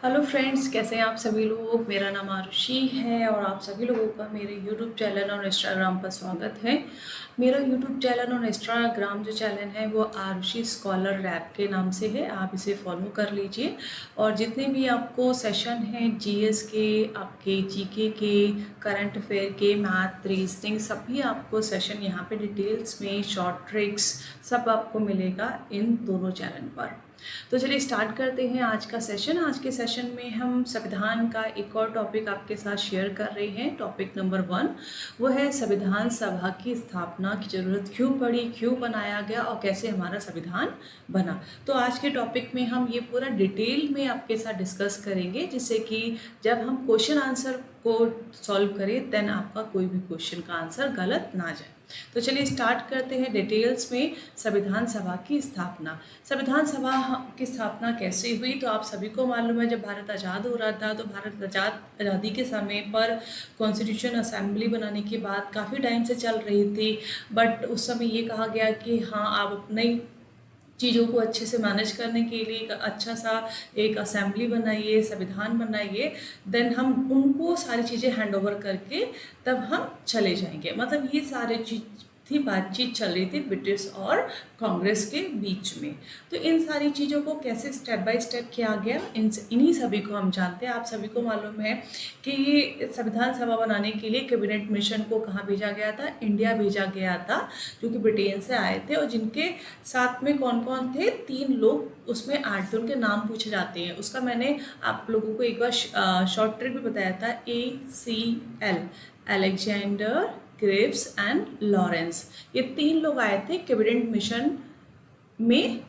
Hello friends, कैसे हैं आप सभी लोग। मेरा नाम आरुषि है और आप सभी लोगों का मेरे यूट्यूब चैनल और इंस्टाग्राम पर स्वागत है। मेरा यूट्यूब चैनल और इंस्टाग्राम जो चैनल है वो आरुषि स्कॉलर रैप के नाम से है। आप इसे फॉलो कर लीजिए और जितने भी आपको सेशन हैं जीएस के, आपके जीके के, करंट अफेयर के, मैथ, रीजनिंग, सभी आपको सेशन यहाँ पे डिटेल्स में, शॉर्ट ट्रिक्स सब आपको मिलेगा इन दोनों चैनल पर। तो चलिए स्टार्ट करते हैं आज का सेशन। आज के सेशन में हम संविधान का एक और टॉपिक आपके साथ शेयर कर रहे हैं। टॉपिक नंबर 1 वो है संविधान सभा की स्थापना की जरूरत क्यों पड़ी, क्यों बनाया गया और कैसे हमारा संविधान बना। तो आज के टॉपिक में हम ये पूरा डिटेल में आपके साथ डिस्कस करेंगे, जिससे कि जब हम क्वेश्चन आंसर को सॉल्व करें देन आपका कोई भी क्वेश्चन का आंसर गलत ना जाए। तो चलिए स्टार्ट करते हैं डिटेल्स में। संविधान सभा की स्थापना। संविधान सभा की स्थापना कैसे हुई, तो आप सभी को मालूम है जब भारत आज़ाद हो रहा था तो भारत आज़ादी के समय पर कॉन्स्टिट्यूशन असेंबली बनाने की बात काफ़ी टाइम से चल रही थी। बट उस समय ये कहा गया कि हाँ, आप अपने चीज़ों को अच्छे से मैनेज करने के लिए एक अच्छा सा एक असेंबली बनाइए, संविधान बनाइए, देन हम उनको सारी चीज़ें हैंड ओवर करके तब हम चले जाएंगे। मतलब ये सारी चीज़ थी, बातचीत चल रही थी ब्रिटिश और कांग्रेस के बीच में। तो इन सारी चीज़ों को कैसे स्टेप बाय स्टेप किया गया, इन्हीं सभी को हम जानते हैं। आप सभी को मालूम है कि ये संविधान सभा बनाने के लिए कैबिनेट मिशन को कहाँ भेजा गया था, इंडिया भेजा गया था, जो कि ब्रिटेन से आए थे। और जिनके साथ में कौन कौन थे, 3 लोग उसमें आए थे, उनके नाम पूछे जाते हैं। उसका मैंने आप लोगों को एक बार शॉर्ट ट्रिक भी बताया था, ACL, Alexander, Cripps and Lawrence. ये 3 लोग आए थे कैबिनेट मिशन में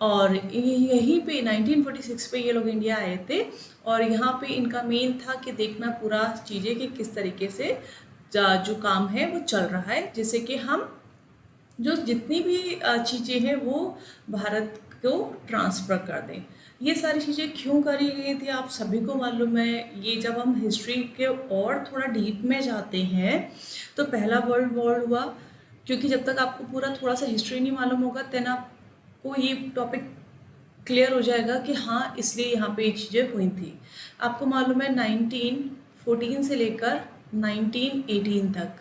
और यहीं पे 1946 पे ये लोग इंडिया आए थे। और यहाँ पे इनका मेन था कि देखना पूरा चीज़ें कि किस तरीके से जो काम है वो चल रहा है, जिससे कि हम जो जितनी भी चीज़ें हैं वो भारत को ट्रांसफ़र कर दें। ये सारी चीज़ें क्यों करी गई थी आप सभी को मालूम है। ये जब हम हिस्ट्री के और थोड़ा डीप में जाते हैं तो पहला वर्ल्ड वॉर हुआ, क्योंकि जब तक आपको पूरा थोड़ा सा हिस्ट्री नहीं मालूम होगा देन आपको ये टॉपिक क्लियर हो जाएगा कि हाँ, इसलिए यहाँ पे ये चीज़ें हुई थी। आपको मालूम है 1914 से लेकर 1918 तक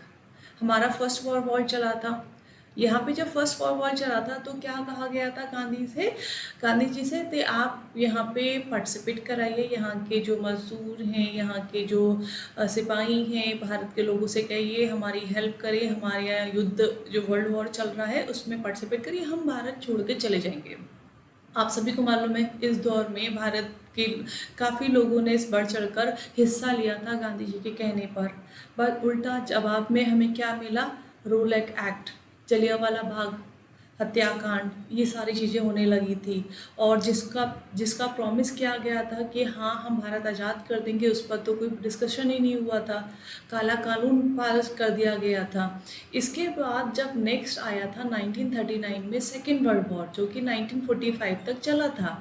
हमारा फर्स्ट वर्ल्ड वॉर चला था। यहाँ पे जब फर्स्ट वर्ल्ड वॉर चला था तो क्या कहा गया था गांधी जी से, तो आप यहाँ पे पार्टिसिपेट कराइए, यहाँ के जो मजदूर हैं, यहाँ के जो सिपाही हैं, भारत के लोगों से कहिए हमारी हेल्प करिए, हमारे यहाँ युद्ध जो वर्ल्ड वॉर चल रहा है उसमें पार्टिसिपेट करिए, हम भारत छोड़ के चले जाएंगे। आप सभी को मालूम है इस दौर में भारत के काफ़ी लोगों ने इस बढ़ चढ़कर हिस्सा लिया था गांधी जी के कहने पर उल्टा जवाब में हमें क्या मिला, रोलैक एक्ट, जलियांवाला बाग हत्याकांड, ये सारी चीज़ें होने लगी थी। और जिसका जिसका प्रॉमिस किया गया था कि हाँ हम भारत आज़ाद कर देंगे, उस पर तो कोई डिस्कशन ही नहीं हुआ था, काला कानून पास कर दिया गया था। इसके बाद जब नेक्स्ट आया था 1939 में सेकेंड वर्ल्ड वॉर, जो कि 1945 तक चला था।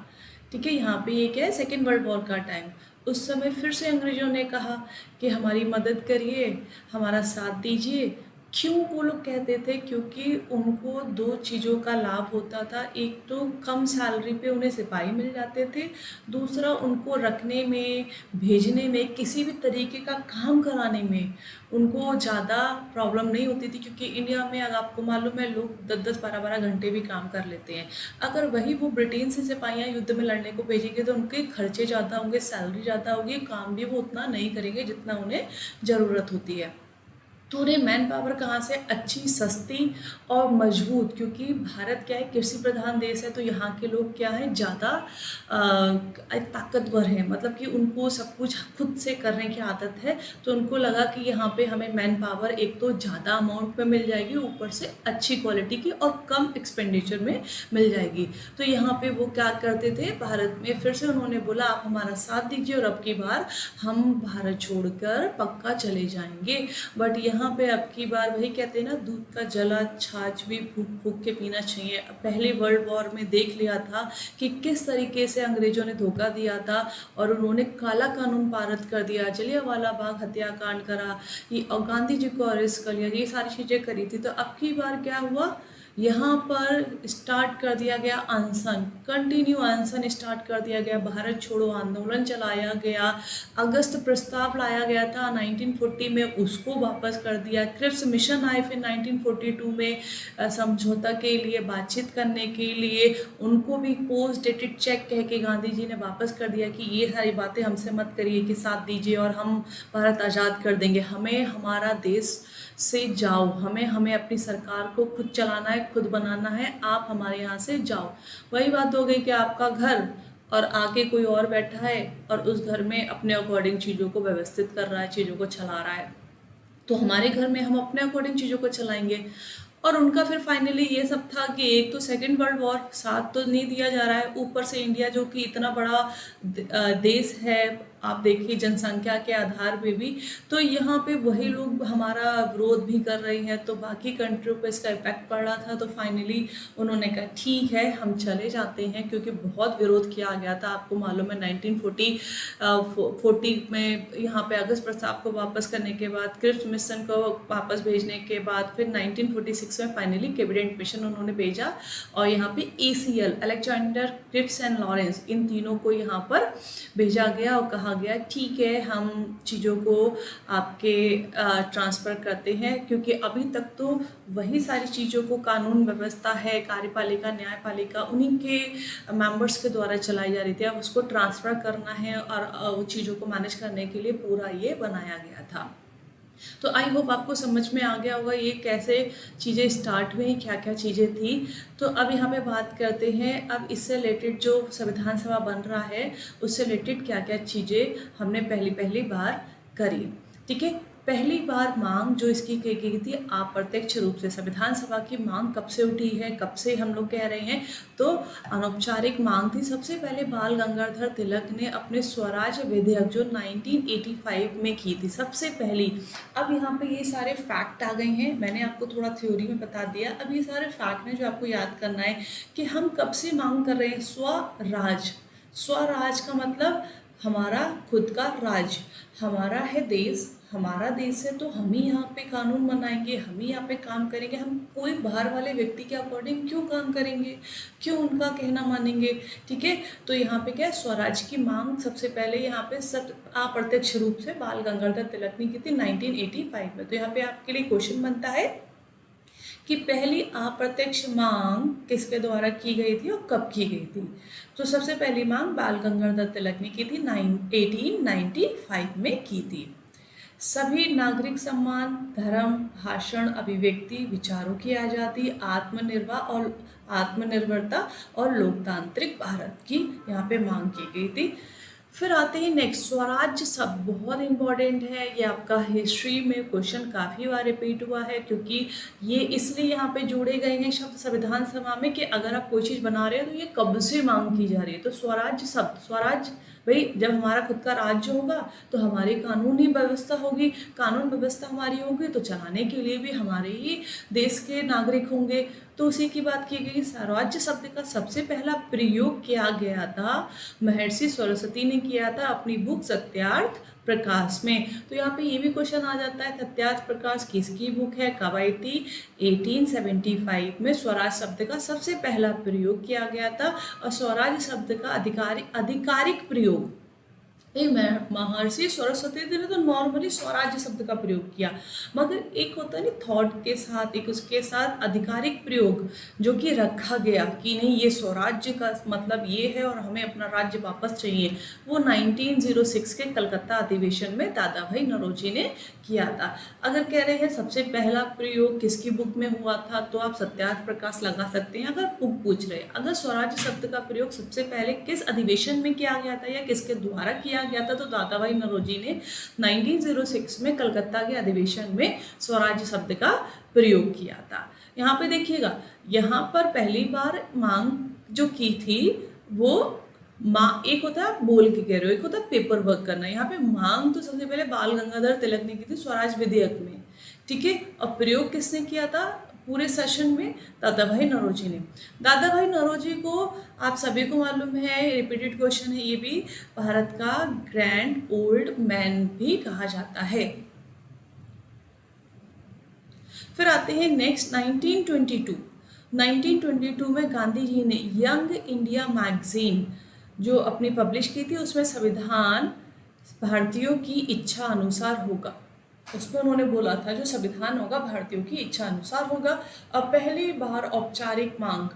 ठीक है, यहाँ पे ये क्या है, सेकेंड वर्ल्ड वॉर का टाइम। उस समय फिर से अंग्रेज़ों ने कहा कि हमारी मदद करिए, हमारा साथ दीजिए। क्यों वो लोग कहते थे, क्योंकि उनको 2 चीज़ों का लाभ होता था। एक तो कम सैलरी पे उन्हें सिपाही मिल जाते थे, दूसरा उनको रखने में, भेजने में, किसी भी तरीके का काम कराने में उनको ज़्यादा प्रॉब्लम नहीं होती थी। क्योंकि इंडिया में अगर आपको मालूम है लोग 10-10, 12-12 घंटे भी काम कर लेते हैं। अगर वही वो ब्रिटेन से सिपाहियाँ युद्ध में लड़ने को भेजेंगे तो उनके खर्चे ज़्यादा होंगे, सैलरी ज़्यादा होगी, काम भी वो उतना नहीं करेंगे जितना उन्हें ज़रूरत होती है। तो उन्हें मैन पावर कहाँ से, अच्छी, सस्ती और मजबूत, क्योंकि भारत क्या है, कृषि प्रधान देश है, तो यहाँ के लोग क्या है, ज़्यादा ताकतवर हैं। मतलब कि उनको सब कुछ खुद से करने की आदत है। तो उनको लगा कि यहाँ पे हमें मैन पावर एक तो ज़्यादा अमाउंट में मिल जाएगी, ऊपर से अच्छी क्वालिटी की और कम एक्सपेंडिचर में मिल जाएगी। तो यहाँ पे वो क्या करते थे, भारत में फिर से उन्होंने बोला आप हमारा साथ दीजिए और अब की बार हम भारत छोड़कर पक्का चले जाएंगे। बट यहाँ पे अब की बार वही कहते हैं ना, दूध का जला छाछ भी फूक फूक के पीना चाहिए। पहले वर्ल्ड वॉर में देख लिया था कि किस तरीके से अंग्रेजों ने धोखा दिया था और उन्होंने काला कानून पारित कर दिया, जलियांवाला बाग हत्याकांड करा, ये और गांधी जी को अरेस्ट कर लिया, ये सारी चीज़ें करी थी। तो अब की बार क्या हुआ यहाँ पर स्टार्ट कर दिया गया अनशन, कंटिन्यू अनशन स्टार्ट कर दिया गया, भारत छोड़ो आंदोलन चलाया गया, अगस्त प्रस्ताव लाया गया था 1940 में, उसको वापस कर दिया, क्रिप्स मिशन आए फिर 1942 में समझौता के लिए बातचीत करने के लिए, उनको भी पोस्ट डेटेड चेक कह के गांधी जी ने वापस कर दिया कि ये सारी बातें हमसे मत करिए, कि साथ दीजिए और हम भारत आज़ाद कर देंगे, हमें हमारा देश से जाओ, हमें अपनी सरकार को खुद चलाना है, खुद बनाना है, आप हमारे यहाँ से जाओ। वही बात हो गई कि आपका घर और आके कोई और बैठा है और उस घर में अपने अकॉर्डिंग चीज़ों को व्यवस्थित कर रहा है, चीज़ों को चला रहा है, तो हमारे घर में हम अपने अकॉर्डिंग चीज़ों को चलाएंगे। और उनका फिर फाइनली ये सब था कि एक तो सेकेंड वर्ल्ड वॉर साथ तो नहीं दिया जा रहा है, ऊपर से इंडिया जो कि इतना बड़ा देश है, आप देखिए जनसंख्या के आधार पे भी, तो यहाँ पे वही लोग हमारा विरोध भी कर रहे हैं, तो बाकी कंट्रियों पे इसका इफेक्ट पड़ रहा था। तो फाइनली उन्होंने कहा ठीक है हम चले जाते हैं, क्योंकि बहुत विरोध किया गया था। आपको मालूम है 1940 में यहाँ पे अगस्त प्रस्ताव को वापस करने के बाद, क्रिप्स मिशन को वापस भेजने के बाद, फिर 1946 में फाइनली कैबिनेट मिशन उन्होंने भेजा और यहाँ पे ACL, Alexander, Cripps and Lawrence, इन तीनों को यहाँ पर भेजा गया और कहा गया ठीक है हम चीज़ों को आपके ट्रांसफ़र करते हैं, क्योंकि अभी तक तो वही सारी चीज़ों को, कानून व्यवस्था है, कार्यपालिका, न्यायपालिका, उन्हीं के मेंबर्स के द्वारा चलाई जा रही थी। अब उसको ट्रांसफ़र करना है और वो चीज़ों को मैनेज करने के लिए पूरा ये बनाया गया था। तो आई होप आपको समझ में आ गया होगा ये कैसे चीज़ें स्टार्ट हुई, क्या क्या चीज़ें थी। तो अब यहाँ पे बात करते हैं, अब इससे रिलेटेड जो संविधान सभा बन रहा है उससे रिलेटेड क्या क्या चीज़ें हमने पहली बार करी। ठीक है, पहली बार मांग जो इसकी की गई थी अप्रत्यक्ष रूप से, संविधान सभा की मांग कब से उठी है, कब से हम लोग कह रहे हैं, तो अनौपचारिक मांग थी। सबसे पहले बाल गंगाधर तिलक ने अपने स्वराज विधेयक जो 1985 में की थी सबसे पहली। अब यहाँ पे ये सारे फैक्ट आ गए हैं, मैंने आपको थोड़ा थ्योरी में बता दिया, अब ये सारे फैक्ट हैं जो आपको याद करना है कि हम कब से मांग कर रहे हैं। स्वराज, स्वराज का मतलब हमारा खुद का राज्य, हमारा है देश, हमारा देश है तो हम ही यहाँ पे कानून बनाएंगे, हम ही यहाँ पे काम करेंगे, हम कोई बाहर वाले व्यक्ति के अकॉर्डिंग क्यों काम करेंगे, क्यों उनका कहना मानेंगे। ठीक है, तो यहाँ पे क्या है, स्वराज की मांग सबसे पहले यहाँ पे सब अप्रत्यक्ष रूप से बाल गंगाधर तिलक ने की थी 1985 में। तो यहाँ पे आपके लिए क्वेश्चन बनता है कि पहली अप्रत्यक्ष मांग किसके द्वारा की गई थी और कब की गई थी। तो सबसे पहली मांग बाल गंगाधर तिलक ने की थी 1895 में की थी। सभी नागरिक सम्मान, धर्म, भाषण, अभिव्यक्ति, विचारों की आज़ादी, आत्मनिर्भरता और लोकतांत्रिक भारत की यहाँ पे मांग की गई थी। फिर आते हैं नेक्स्ट, स्वराज्य शब्द बहुत इंपॉर्टेंट है, ये आपका हिस्ट्री में क्वेश्चन काफ़ी बार रिपीट हुआ है, क्योंकि ये इसलिए यहाँ पे जोड़े गए हैं शब्द संविधान सभा में कि अगर आप कोई चीज़ बना रहे हो तो ये कब से मांग की जा रही है। तो स्वराज्य शब्द, स्वराज भाई जब हमारा खुद का राज्य होगा तो हमारी कानूनी व्यवस्था होगी, कानून व्यवस्था हमारी होगी तो चलाने के लिए भी हमारे ही देश के नागरिक होंगे। तो उसी की बात की गई। स्वराज्य शब्द का सबसे पहला प्रयोग किया गया था, महर्षि सरस्वती ने किया था अपनी बुक सत्यार्थ प्रकाश में। तो यहाँ पे ये भी क्वेश्चन आ जाता है, सत्यार्थ प्रकाश किसकी बुक है, कब आई थी, 1875 में स्वराज शब्द का सबसे पहला प्रयोग किया गया था। और स्वराज शब्द का आधिकारिक प्रयोग महर्षि सरस्वती ने तो नॉर्मली स्वराज्य शब्द का प्रयोग किया, मगर एक होता है ना थॉट के साथ, एक उसके साथ आधिकारिक प्रयोग जो कि रखा गया कि नहीं ये स्वराज्य का मतलब ये है और हमें अपना राज्य वापस चाहिए, वो 1906 के कलकत्ता अधिवेशन में दादा भाई नौरोजी ने किया था। अगर कह रहे हैं सबसे पहला प्रयोग किसकी बुक में हुआ था तो आप सत्यार्थ प्रकाश लगा सकते हैं अगर बुक पूछ रहे हैं। अगर स्वराज्य शब्द का प्रयोग सबसे पहले किस अधिवेशन में किया गया था या किसके द्वारा किया गया था, तो दादा भाई नौरोजी ने 1906 में कलकत्ता के अधिवेशन में स्वराज्य शब्द का प्रयोग किया था। यहाँ पे देखिएगा, यहाँ पर पहली बार मांग जो की थी वो एक होता है बोल के कह रहे हो, एक होता है पेपर वर्क करना। यहाँ पे मांग तो सबसे पहले बाल गंगाधर तिलक ने की थी स्वराज विधेयक में, ठीक है, और प्रयोग किसने किया था पूरे सेशन में, दादा भाई नौरोजी ने। दादा भाई नौरोजी को आप सभी को मालूम है, रिपीटेड क्वेश्चन है ये भी, भारत का ग्रैंड ओल्ड मैन भी कहा जाता है। फिर आते हैं नेक्स्ट 1922, 1922 में गांधी जी ने यंग इंडिया मैगजीन जो अपनी पब्लिश की थी, उसमें संविधान भारतीयों की इच्छा अनुसार होगा, उसमें उन्होंने बोला था जो संविधान होगा भारतीयों की इच्छा अनुसार होगा। अब पहली बार औपचारिक मांग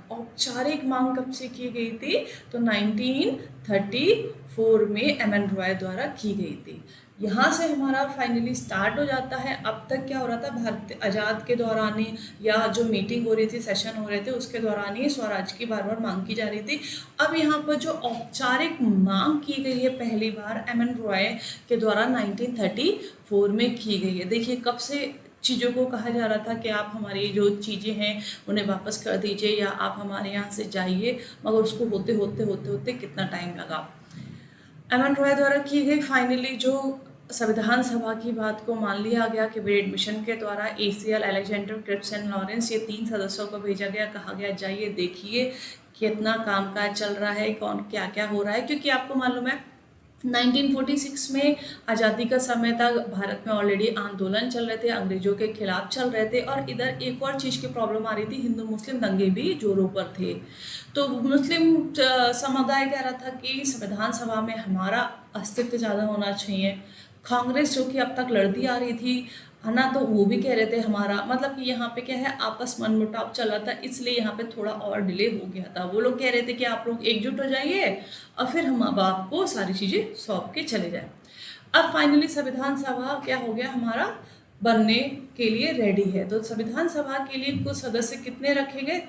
कब से की गई थी? तो 1934 में एम.एन. रॉय द्वारा की गई थी। यहाँ से हमारा फाइनली स्टार्ट हो जाता है। अब तक क्या हो रहा था, भारत आज़ाद के दौरान ही या जो मीटिंग हो रही थी, सेशन हो रहे थे, उसके दौरान ही स्वराज की बार बार मांग की जा रही थी। अब यहाँ पर जो औपचारिक मांग की गई है पहली बार एम.एन. रॉय के द्वारा 1934 में की गई है। देखिए कब से चीज़ों को कहा जा रहा था कि आप हमारी जो चीज़ें हैं उन्हें वापस कर दीजिए या आप हमारे यहाँ से जाइए, मगर उसको होते होते कितना टाइम लगा। एम.एन. रॉय द्वारा की गई फाइनली जो संविधान सभा की बात को मान लिया गया कि ब्रेड मिशन के द्वारा ACL, Alexander, Cripps and Lawrence, ये 3 सदस्यों को भेजा गया, कहा गया जाइए देखिए कितना कामकाज चल रहा है, कौन क्या क्या हो रहा है। क्योंकि आपको मालूम है 1946 में आज़ादी का समय था, भारत में ऑलरेडी आंदोलन चल रहे थे, अंग्रेजों के खिलाफ चल रहे थे, और इधर एक और चीज़ की प्रॉब्लम आ रही थी, हिंदू मुस्लिम दंगे भी जोरों पर थे। तो मुस्लिम समुदाय कह रहा था कि संविधान सभा में हमारा अस्तित्व ज़्यादा होना चाहिए। कांग्रेस जो कि अब तक लड़ती आ रही थी है ना, तो वो भी कह रहे थे हमारा, मतलब कि यहाँ पे क्या है, आपस मनमुटाव चला था, इसलिए यहाँ पे थोड़ा और डिले हो गया था। वो लोग कह रहे थे कि आप लोग एकजुट हो जाइए और फिर हम अब आपको सारी चीज़ें सौंप के चले जाए। अब फाइनली संविधान सभा क्या हो गया, हमारा बनने के लिए रेडी है। तो संविधान सभा के लिए कुछ सदस्य कितने रखे गए?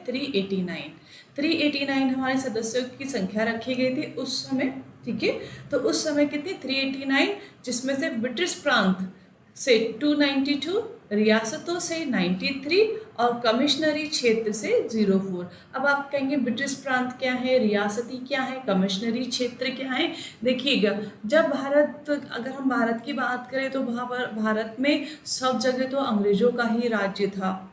389 हमारे सदस्यों की संख्या रखी गई थी उस समय। ठीक है, तो उस समय कितनी? 389, जिसमें से ब्रिटिश प्रांत से 292, रियासतों से 93 और कमिश्नरी क्षेत्र से 04। अब आप कहेंगे ब्रिटिश प्रांत क्या है, रियासती क्या है, कमिश्नरी क्षेत्र क्या है? देखिएगा, जब अगर हम भारत की बात करें तो वहाँ पर भारत में सब जगह तो अंग्रेजों का ही राज्य था।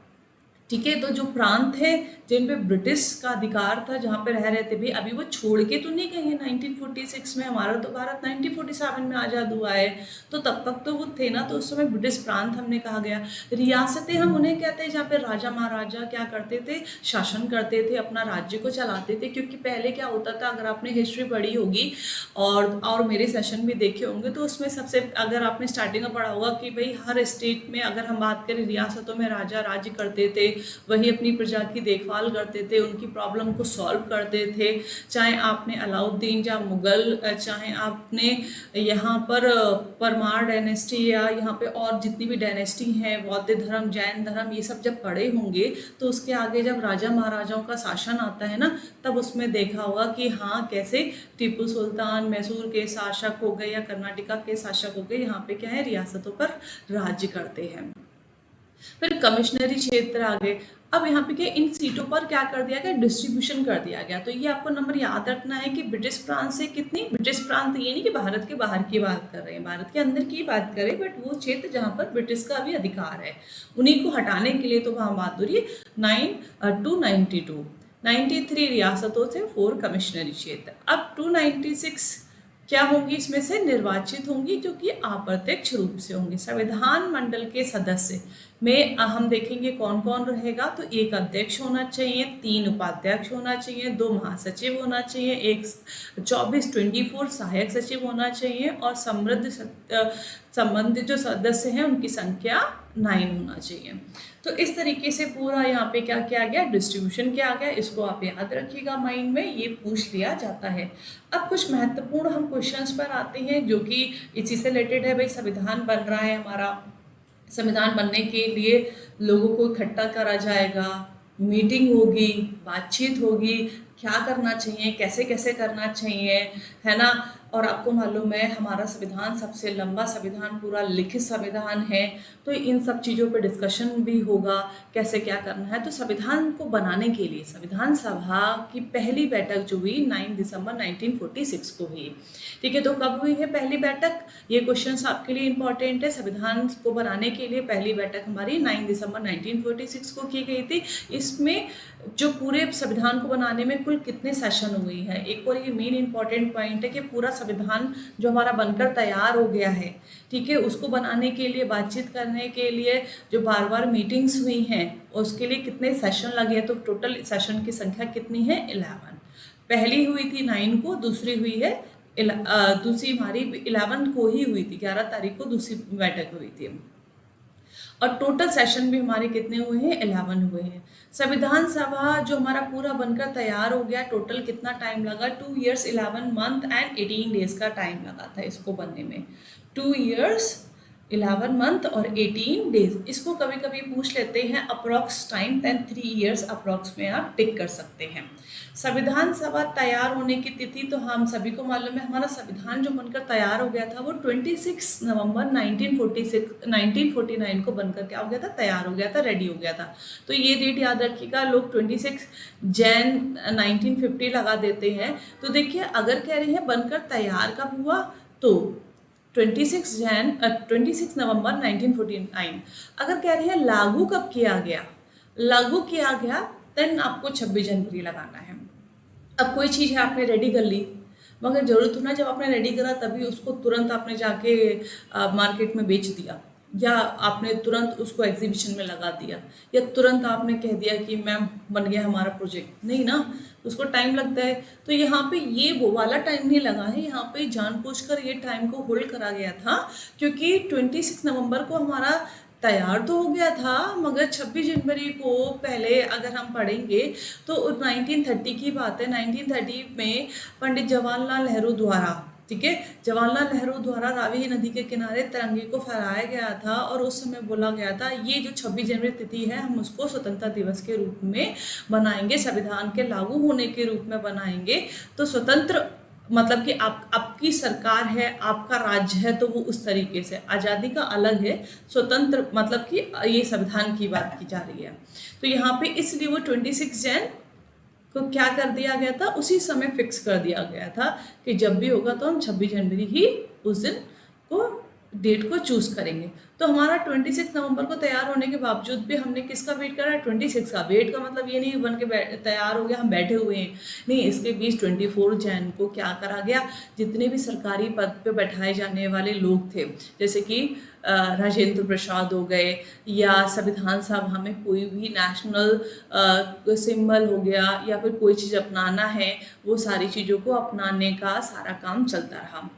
ठीक है, तो जो प्रांत है जिन पे ब्रिटिश का अधिकार था, जहाँ पे रह रहे थे भी, अभी वो छोड़ के तो नहीं गए हैं 1946 में। हमारा तो भारत 1947 में आज़ाद हुआ है, तो तब तक तो वो थे ना, तो उस समय ब्रिटिश प्रांत हमने कहा गया। रियासतें हम उन्हें कहते हैं जहाँ पे राजा महाराजा क्या करते थे, शासन करते थे, अपना राज्य को चलाते थे। क्योंकि पहले क्या होता था, अगर आपने हिस्ट्री पढ़ी होगी और मेरे सेशन भी देखे होंगे, तो उसमें सबसे, अगर आपने स्टार्टिंग में पढ़ा होगा कि भाई हर स्टेट में, अगर हम बात करें रियासतों में, राजा राज्य करते थे, वही अपनी प्रजा की देखभाल करते थे, उनकी प्रॉब्लम को सॉल्व करते थे। चाहे आपने अलाउद्दीन या मुगल, चाहे आपने यहाँ पर परमार डायनेस्टी या यहाँ पे और जितनी भी डायनेस्टी हैं, बौद्ध धर्म, जैन धर्म, ये सब जब पढ़े होंगे, तो उसके आगे जब राजा महाराजाओं का शासन आता है ना, तब उसमें देखा होगा कि हाँ कैसे टीपू सुल्तान मैसूर के शासक हो गए या कर्नाटका के शासक हो गए, यहाँ पे क्या है, रियासतों पर राज्य करते हैं। फिर कमिश्नरी क्षेत्र आ गए। अब यहाँ पे क्या, इन सीटों पर क्या कर दिया गया, डिस्ट्रीब्यूशन कर दिया गया। तो ये आपको नंबर याद रखना है कि ब्रिटिश प्रांत से कितनी, ब्रिटिश प्रांत ये नहीं कि भारत के बाहर की बात कर रहे हैं, भारत के अंदर की बात करें, बट वो क्षेत्र जहाँ पर ब्रिटिश का भी अधिकार है, उन्हीं को हटाने के लिए तो वहाँ बात हो रही है। 292 93 रियासतों से 4 कमिश्नरी क्षेत्र। अब 296 क्या होंगी, इसमें से निर्वाचित होंगी, जो कि अप्रत्यक्ष रूप से होंगी। संविधान मंडल के सदस्य में हम देखेंगे कौन कौन रहेगा। तो एक अध्यक्ष होना चाहिए, 3 उपाध्यक्ष होना चाहिए, 2 महासचिव होना चाहिए, एक 24 सहायक सचिव होना चाहिए, और संबंधित जो सदस्य हैं उनकी संख्या 9 होना चाहिए। तो इस तरीके से पूरा यहाँ पे क्या किया गया, डिस्ट्रीब्यूशन किया गया। इसको आप याद रखिएगा, माइंड में ये पूछ लिया जाता है। अब कुछ महत्वपूर्ण हम क्वेश्चंस पर आते हैं जो कि इसी से रिलेटेड है। भाई संविधान बन रहा है हमारा, संविधान बनने के लिए लोगों को इकट्ठा करा जाएगा, मीटिंग होगी, बातचीत होगी, क्या करना चाहिए, कैसे कैसे करना चाहिए, है ना। और आपको मालूम है हमारा संविधान सबसे लंबा संविधान, पूरा लिखित संविधान है, तो इन सब चीज़ों पे डिस्कशन भी होगा, कैसे क्या करना है। तो संविधान को बनाने के लिए संविधान सभा की पहली बैठक जो हुई 9 दिसंबर 1946 को हुई। ठीक है, तो कब हुई है पहली बैठक, ये क्वेश्चन आपके लिए इंपॉर्टेंट है। संविधान को बनाने के लिए पहली बैठक हमारी 9 दिसंबर 1946 को की गई थी। इसमें जो पूरे संविधान को बनाने में कुल कितने सेशन हुए हैं, एक और ये मेन इंपॉर्टेंट पॉइंट है कि पूरा संविधान जो हमारा बनकर तैयार हो गया है, ठीक है, उसको बनाने के लिए, बातचीत करने के लिए जो बार बार मीटिंग्स हुई हैं, उसके लिए कितने सेशन लगे हैं, तो टोटल सेशन की संख्या कितनी है? 11। पहली हुई थी 9 को, दूसरी हुई है दूसरी हमारी 11 को ही हुई थी, 11 तारीख को दूसरी बैठक हुई थी। और टोटल सेशन भी हमारे कितने हुए हैं? 11 हुए हैं। संविधान सभा जो हमारा पूरा बनकर तैयार हो गया, टोटल कितना टाइम लगा? 2 years 11 month एंड 18 days का टाइम लगा था इसको बनने में। 2 years 11 month और 18 days। इसको कभी कभी पूछ लेते हैं approx time, then 3 years approx में आप टिक कर सकते हैं। संविधान सभा तैयार होने की तिथि तो हम सभी को मालूम है, हमारा संविधान जो बनकर तैयार हो गया था वो 26 नवंबर 1949 को बनकर क्या हो गया था? तैयार हो गया था, रेडी हो गया था। तो ये डेट याद रखिएगा, लोग 26 जैन 1950 लगा देते हैं। तो देखिए, अगर कह रहे हैं बनकर तैयार कब हुआ, तो 26 नवंबर 1949। अगर कह रहे हैं लागू कब किया गया, लागू किया गया, देन आपको 26 जनवरी लगाना है। अब कोई चीज़ है आपने रेडी कर ली, मगर जरूरत हो ना, जब आपने रेडी करा तभी उसको तुरंत आपने जाके मार्केट में बेच दिया, या आपने तुरंत उसको एग्जीबिशन में लगा दिया, या तुरंत आपने कह दिया कि मैम बन गया हमारा प्रोजेक्ट, नहीं ना, उसको टाइम लगता है। तो यहाँ पे ये वो वाला टाइम नहीं लगा है, यहाँ पे जानबूझकर ये टाइम को होल्ड करा गया था, क्योंकि 26 नवंबर को हमारा तैयार तो हो गया था, मगर 26 जनवरी को पहले अगर हम पढ़ेंगे तो 1930 की बात है। 1930 में पंडित जवाहरलाल नेहरू द्वारा, ठीक है, जवाहरलाल नेहरू द्वारा रावी नदी के किनारे तिरंगे को फहराया गया था, और उस समय बोला गया था ये जो 26 जनवरी तिथि है हम उसको स्वतंत्रता दिवस के रूप में बनाएंगे, संविधान के लागू होने के रूप में बनाएंगे। तो स्वतंत्र मतलब कि आपकी सरकार है, आपका राज्य है, तो वो उस तरीके से, आज़ादी का अलग है, स्वतंत्र मतलब कि ये संविधान की बात की जा रही है। तो यहाँ पे इसलिए वो 26 जैन को क्या कर दिया गया था, उसी समय फिक्स कर दिया गया था कि जब भी होगा तो हम 26 जनवरी ही उस दिन को डेट को चूज करेंगे। तो हमारा 26 नवंबर को तैयार होने के बावजूद भी हमने किसका वेट करा? 26 का। वेट का मतलब ये नहीं बन के तैयार हो गया हम बैठे हुए हैं, नहीं, इसके बीच 24 जैन को क्या करा गया, जितने भी सरकारी पद पे बैठाए जाने वाले लोग थे, जैसे कि राजेंद्र प्रसाद हो गए, या संविधान सभा में कोई भी नेशनल सिंबल हो गया, या फिर कोई चीज़ अपनाना है, वो सारी चीज़ों को अपनाने का सारा काम चलता रहा।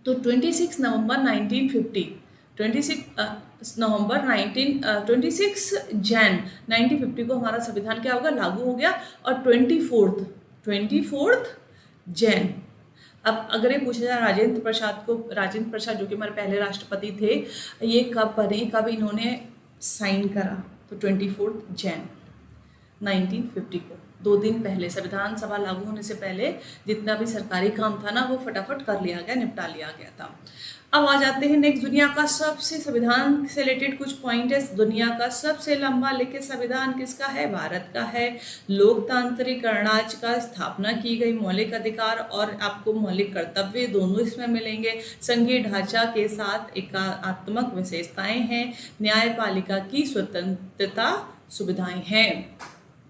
तो 26 नवंबर 1950, 26 जैन 1950 को हमारा संविधान क्या होगा? लागू हो गया। और 24 जैन, अब अगर ये पूछा जाए राजेंद्र प्रसाद जो कि हमारे पहले राष्ट्रपति थे, ये कब बने, कब इन्होंने साइन करा? तो 24 जैन 1950 को, 2 दिन पहले, संविधान सभा लागू होने से पहले जितना भी सरकारी काम था ना वो फटाफट कर लिया गया, निपटा लिया गया था। अब आ जाते हैं नेक्स्ट, दुनिया का सबसे, संविधान से रिलेटेड कुछ पॉइंट है। दुनिया का सबसे लंबा लिखित संविधान किसका है? भारत का है। लोकतांत्रिक गणराज्य का स्थापना की गई, मौलिक अधिकार और आपको मौलिक कर्तव्य दोनों इसमें मिलेंगे। संघीय ढांचा के साथ एकात्मक विशेषताएं हैं। न्यायपालिका की स्वतंत्रता सुविधाएं हैं,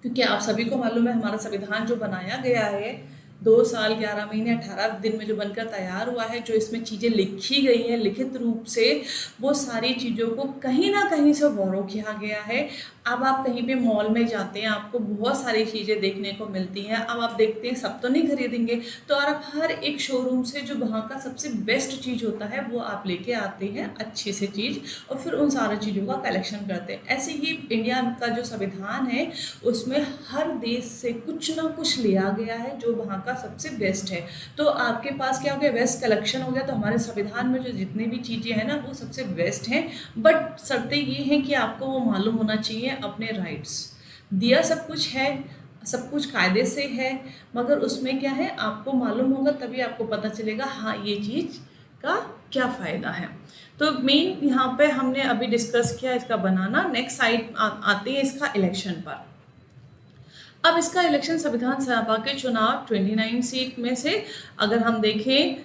क्योंकि आप सभी को मालूम है हमारा संविधान जो बनाया गया है 2 साल 11 महीने 18 दिन में जो बनकर तैयार हुआ है, जो इसमें चीज़ें लिखी गई हैं लिखित रूप से, वो सारी चीज़ों को कहीं ना कहीं से बोरो किया गया है। अब आप कहीं पे मॉल में जाते हैं, आपको बहुत सारी चीज़ें देखने को मिलती हैं। अब आप देखते हैं सब तो नहीं खरीदेंगे, तो आप हर एक शोरूम से जो वहाँ का सबसे बेस्ट चीज़ होता है वो आप लेके आते हैं, अच्छी से चीज़, और फिर उन सारी चीज़ों का कलेक्शन करते हैं। ऐसे ही इंडिया का जो संविधान है उसमें हर देश से कुछ ना कुछ लिया गया है जो वहाँ का सबसे बेस्ट है। तो आपके पास क्या हो गया? बेस्ट कलेक्शन हो गया। तो हमारे संविधान में जो जितनी भी चीज़ें हैं ना वो सबसे बेस्ट हैं, बट शर्तें ये हैं कि आपको वो मालूम होना चाहिए अपने राइट्स। दिया सब कुछ है, सब कुछ कायदे से है, मगर उसमें क्या है आपको मालूम होगा, तभी आपको पता चलेगा हाँ ये चीज़ का क्या फ़ायदा है। तो मेन यहाँ पे हमने अभी डिस्कस किया इसका बनाना। नेक्स्ट साइड आते हैं इसका इलेक्शन पर। अब इसका इलेक्शन संविधान सभा के चुनाव 29 सीट में से अगर हम देखें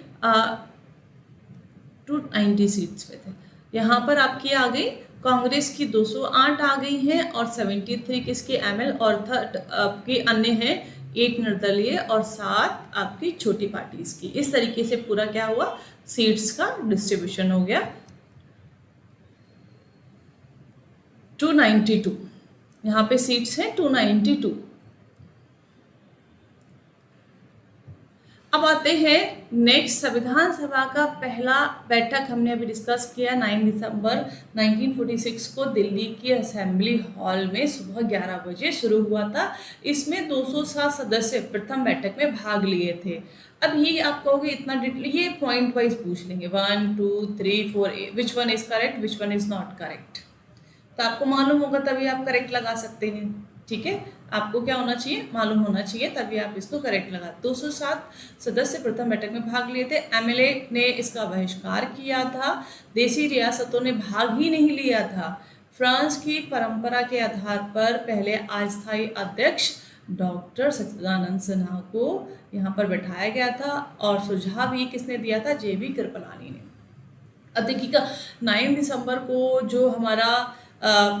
290 सीट्स पे थे। यहाँ पर आपकी आ गई कांग्रेस की 208 आ गई हैं, और 73 किसके ML और 30 आपके अन्य हैं 8 निर्दलीय और 7 आपकी छोटी पार्टीज की। इस तरीके से पूरा क्या हुआ, सीट्स का डिस्ट्रीब्यूशन हो गया। 292 यहाँ पे सीट्स हैं 292। अब आते हैं नेक्स्ट, संविधान सभा का पहला बैठक हमने अभी डिस्कस किया 9 दिसंबर 1946 को दिल्ली की असेंबली हॉल में सुबह 11 बजे शुरू हुआ था। इसमें 207 सदस्य प्रथम बैठक में भाग लिए थे। अब ये आप कहोगे इतना डिटेल, ये पॉइंट वाइज पूछ लेंगे 1 2 3 4 which one is correct which one is not correct, तो आपको मालूम होगा तभी आप करेक्ट लगा सकते हैं। ठीक है, आपको क्या होना चाहिए, मालूम होना चाहिए, तभी आप इसको करेक्ट लगा। 207 सदस्य प्रथम बैठक में भाग लिए थे। एमएलए ने इसका बहिष्कार किया था। देशी रियासतों ने भाग ही नहीं लिया था। फ्रांस की परंपरा के आधार पर पहले अस्थायी अध्यक्ष डॉक्टर सच्चिदानंद सिन्हा को यहाँ पर बैठाया गया था और सुझाव ये किसने दिया था, जेबी कृपलानी ने। अब देखिएगा 9 दिसंबर को जो हमारा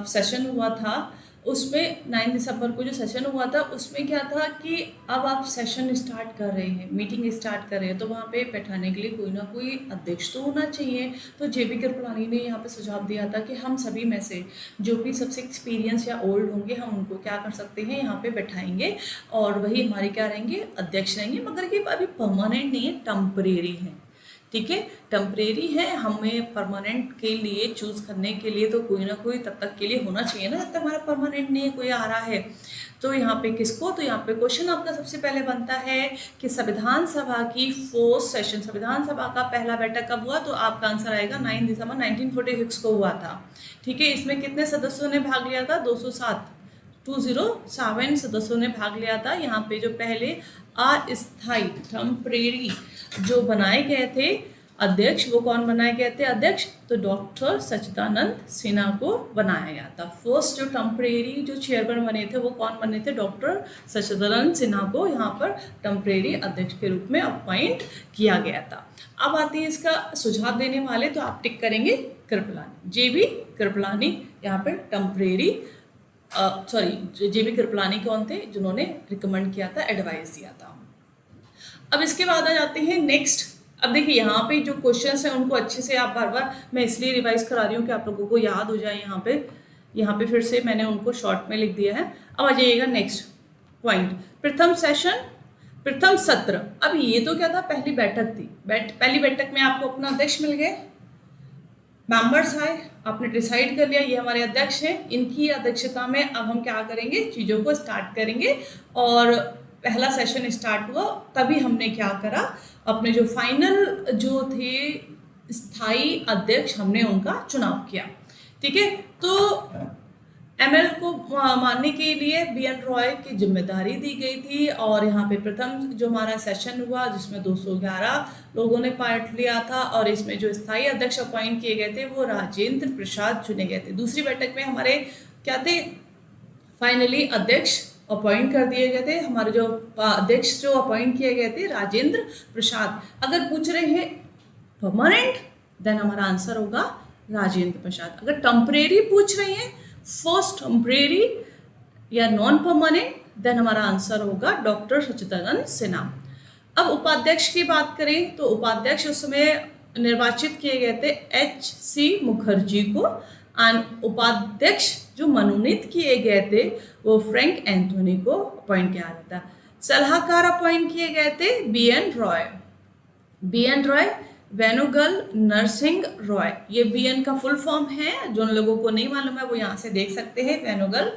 सेशन हुआ था, उसमें 9 दिसंबर को जो सेशन हुआ था उसमें क्या था कि अब आप सेशन स्टार्ट कर रहे हैं, मीटिंग स्टार्ट कर रहे हैं, तो वहाँ पे बैठाने के लिए कोई ना कोई अध्यक्ष तो होना चाहिए। तो जेबी कृपलानी ने यहाँ पे सुझाव दिया था कि हम सभी में से जो भी सबसे एक्सपीरियंस या ओल्ड होंगे हम उनको क्या कर सकते हैं, यहाँ पे बैठाएंगे और वही हमारे क्या रहेंगे, अध्यक्ष रहेंगे। मगर ये अभी परमानेंट नहीं है, टेम्परेरी है। ठीक है, टेम्परेरी है, हमें परमानेंट के लिए चूज़ करने के लिए तो कोई ना कोई तब तक के लिए होना चाहिए ना, जब तक हमारा परमानेंट नहीं है, कोई आ रहा है। तो यहाँ पे किसको, तो यहाँ पे क्वेश्चन आपका सबसे पहले बनता है कि संविधान सभा की 4th सेशन, संविधान सभा का पहला बैठक कब हुआ, तो आपका आंसर आएगा 9 दिसंबर 1946 को हुआ था। ठीक है, इसमें कितने सदस्यों ने भाग लिया था, 207 सदस्यों ने भाग लिया था। यहाँ पे जो पहले अस्थायी टेम्परेरी जो बनाए गए थे अध्यक्ष, वो कौन बनाए गए थे अध्यक्ष, तो डॉक्टर सच्चिदानंद सिन्हा को बनाया गया था। फर्स्ट जो टेम्परेरी जो चेयरमैन बने थे वो कौन बने थे, डॉक्टर सच्चिदानंद सिन्हा को यहाँ पर टेम्परेरी अध्यक्ष के रूप में अपॉइंट किया गया था। अब आती है इसका सुझाव देने वाले, तो आप टिक करेंगे कृपलानी, जेबी कृपलानी यहाँ पे टेम्परेरी, जेबी कृपलानी कौन थे, जिन्होंने रिकमेंड किया था, एडवाइस दिया था। अब इसके बाद आ जाते हैं नेक्स्ट। अब देखिए यहाँ पे जो क्वेश्चंस हैं उनको अच्छे से आप बार बार, मैं इसलिए रिवाइज करा रही हूँ कि आप लोगों को याद हो जाए। यहाँ पे फिर से मैंने उनको शॉर्ट में लिख दिया है। अब आ जाइएगा नेक्स्ट पॉइंट, प्रथम सेशन, प्रथम सत्र। अब ये तो क्या था, पहली बैठक थी। पहली बैठक में आपको अपना अध्यक्ष मिल गए, मेंबर्स आए, आपने डिसाइड कर लिया ये हमारे अध्यक्ष हैं, इनकी अध्यक्षता में अब हम क्या करेंगे, चीज़ों को स्टार्ट करेंगे। और पहला सेशन स्टार्ट हुआ, तभी हमने क्या करा, अपने जो फाइनल जो थे स्थायी अध्यक्ष, हमने उनका चुनाव किया। ठीक है, तो एमएल को मानने के लिए बीएन रॉय की जिम्मेदारी दी गई थी। और यहाँ पे प्रथम जो हमारा सेशन हुआ जिसमें 211 लोगों ने पार्ट लिया था, और इसमें जो स्थायी अध्यक्ष अपॉइंट किए गए थे वो राजेंद्र प्रसाद चुने गए थे। दूसरी बैठक में हमारे क्या थे, फाइनली अध्यक्ष अपॉइंट कर दिए गए थे। हमारे जो अध्यक्ष जो अपॉइंट किए गए थे राजेंद्र प्रसाद। अगर पूछ रहे हैं परमानेंट, देन हमारा आंसर होगा राजेंद्र प्रसाद। अगर टेम्परेरी पूछ रहे हैं, फर्स्ट टेम्परेरी या नॉन परमानेंट, देन हमारा आंसर होगा डॉक्टर सच्चिदानंद सिन्हा। अब उपाध्यक्ष की बात करें तो उपाध्यक्ष उस समय निर्वाचित किए गए थे H.C. मुखर्जी को। उपाध्यक्ष जो मनोनीत किए गए थे वो फ्रैंक एंथोनी को अपॉइंट किया गया था। सलाहकार अपॉइंट किए गए थे बीएन रॉय, वेनुगल नरसिंह रॉय। ये बीएन का फुल फॉर्म है, जो लोगों को नहीं मालूम है वो यहाँ से देख सकते हैं, वेनुगल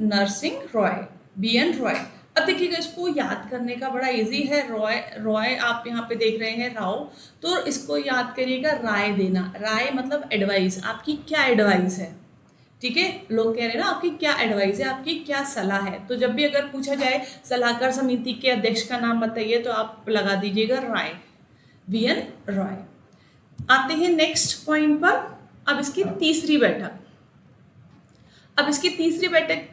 नरसिंह रॉय, बीएन रॉय। अब देखिएगा इसको याद करने का बड़ा इजी है। रॉय आप यहाँ पे देख रहे हैं राव, तो इसको याद करिएगा राय देना। राय मतलब एडवाइस, आपकी क्या एडवाइस है। ठीक है, लोग कह रहे हैं ना आपकी क्या एडवाइस है, आपकी क्या सलाह है। तो जब भी अगर पूछा जाए सलाहकार समिति के अध्यक्ष का नाम बताइए, तो आप लगा दीजिएगा राय, बीएन रॉय। आते हैं नेक्स्ट पॉइंट पर। अब इसकी तीसरी बैठक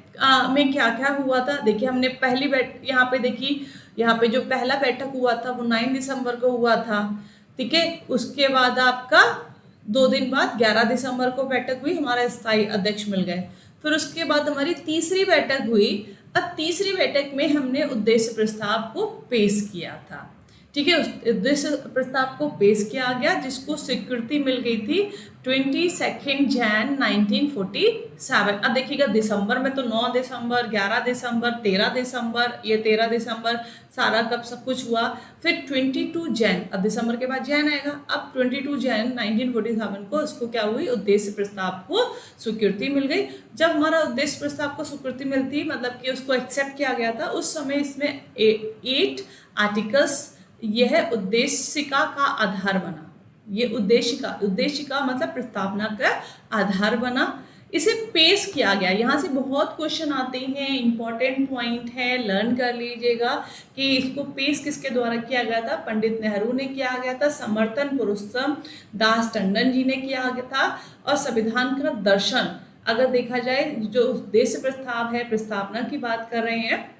में क्या क्या हुआ था, देखिए हमने पहली यहाँ पे देखी, यहाँ पे जो पहला बैठक हुआ था वो 9 दिसंबर को हुआ था। ठीक है, उसके बाद आपका 2 दिन बाद 11 दिसंबर को बैठक हुई, हमारा स्थायी अध्यक्ष मिल गए। फिर उसके बाद हमारी तीसरी बैठक हुई अब तीसरी बैठक में हमने उद्देश्य प्रस्ताव को पेश किया था। ठीक है, उस उद्देश्य प्रस्ताव को पेश किया गया जिसको स्वीकृति मिल गई थी 22 जैन 1947। अब देखिएगा दिसंबर में तो 9 दिसंबर, 11 दिसंबर, 13 दिसंबर, ये 13 दिसंबर सारा कब सब कुछ हुआ। फिर 22 जैन, अब दिसंबर के बाद जैन आएगा। अब 22 जैन 1947 को इसको क्या हुई, उद्देश्य प्रस्ताव को स्वीकृति मिल गई। जब हमारा उद्देश्य प्रस्ताव को स्वीकृति मिलती मतलब कि उसको एक्सेप्ट किया गया था, उस समय इसमें 8 आर्टिकल्स यह उद्देशिका का आधार बना। ये उद्देशिका मतलब प्रस्तावना का आधार बना। इसे पेश किया गया। यहाँ से बहुत क्वेश्चन आते हैं, इंपॉर्टेंट पॉइंट है, लर्न कर लीजिएगा कि इसको पेश किसके द्वारा किया गया था। पंडित नेहरू ने किया गया था, समर्थन पुरुषोत्तम दास टंडन जी ने किया गया था। और संविधान का दर्शन अगर देखा जाए, जो उद्देश्य प्रस्ताव है, प्रस्तावना की बात कर रहे हैं,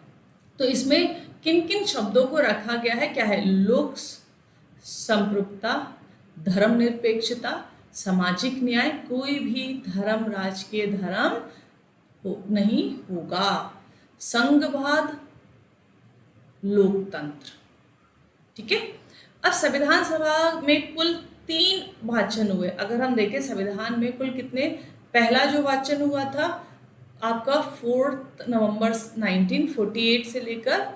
तो इसमें किन किन शब्दों को रखा गया है, क्या है, लोक संप्रभुता, धर्मनिरपेक्षता, सामाजिक न्याय, कोई भी धर्म राजकीय धर्म नहीं होगा, संघवाद, लोकतंत्र। ठीक है। अब संविधान सभा में कुल 3 वाचन हुए। अगर हम देखें संविधान में कुल कितने, पहला जो वाचन हुआ था आपका 4 नवंबर 1948 से लेकर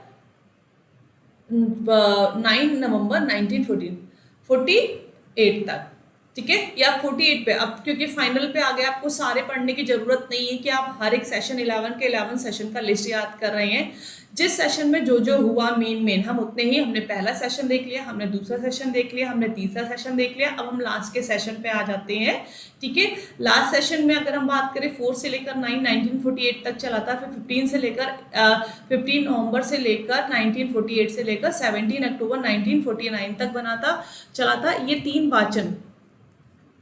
9 नवंबर 1948 तक। ठीक है, या 48 पे, अब क्योंकि फाइनल पे आ गया, आपको सारे पढ़ने की जरूरत नहीं है कि आप हर एक सेशन 11 के 11 सेशन का लिस्ट याद कर रहे हैं। जिस सेशन में जो जो हुआ मेन हम उतने ही, हमने पहला सेशन देख लिया, हमने दूसरा सेशन देख लिया, हमने तीसरा सेशन देख लिया। अब हम लास्ट के सेशन पे आ जाते हैं। ठीक है, लास्ट सेशन में अगर हम बात करें 4 से लेकर 9 1948 तक चला था। फिर 15 नवंबर से लेकर 1948 से लेकर 17 अक्टूबर 1949 तक चला था। ये 3 वाचन